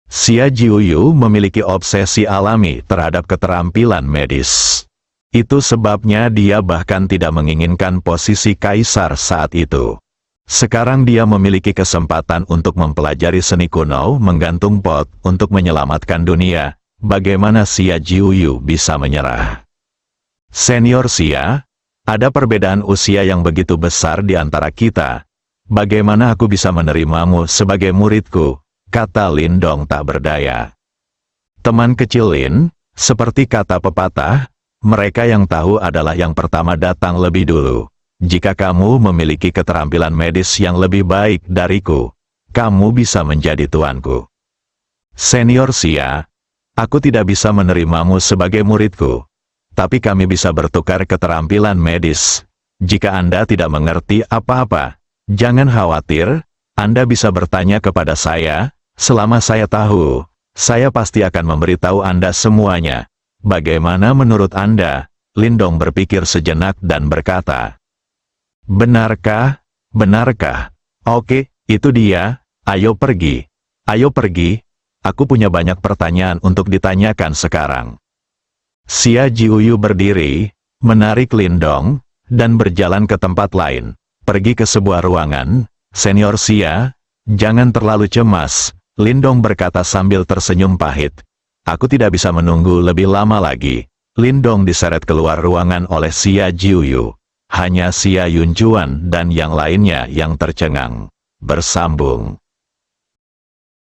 Xia Jiuyu memiliki obsesi alami terhadap keterampilan medis. Itu sebabnya dia bahkan tidak menginginkan posisi kaisar saat itu. Sekarang dia memiliki kesempatan untuk mempelajari seni kuno menggantung pot untuk menyelamatkan dunia. Bagaimana Xia Jiuyu bisa menyerah? Senior Xia, ada perbedaan usia yang begitu besar di antara kita. Bagaimana aku bisa menerimamu sebagai muridku? Kata Lindong tak berdaya. Teman kecil Lin, seperti kata pepatah, mereka yang tahu adalah yang pertama datang lebih dulu. Jika kamu memiliki keterampilan medis yang lebih baik dariku, kamu bisa menjadi tuanku. Senior Xia, aku tidak bisa menerimamu sebagai muridku, tapi kami bisa bertukar keterampilan medis. Jika Anda tidak mengerti apa-apa, jangan khawatir, Anda bisa bertanya kepada saya. Selama saya tahu, saya pasti akan memberitahu Anda semuanya. Bagaimana menurut Anda? Lindong berpikir sejenak dan berkata, benarkah? Benarkah? Oke, itu dia. Ayo pergi. Ayo pergi. Aku punya banyak pertanyaan untuk ditanyakan sekarang. Xia Jiuyu berdiri, menarik Lindong, dan berjalan ke tempat lain. Pergi ke sebuah ruangan. Senior Xia, jangan terlalu cemas, Lindong berkata sambil tersenyum pahit. Aku tidak bisa menunggu lebih lama lagi. Lindong diseret keluar ruangan oleh Xia Jiuyu. Hanya Xia Yunjuan dan yang lainnya yang tercengang. Bersambung.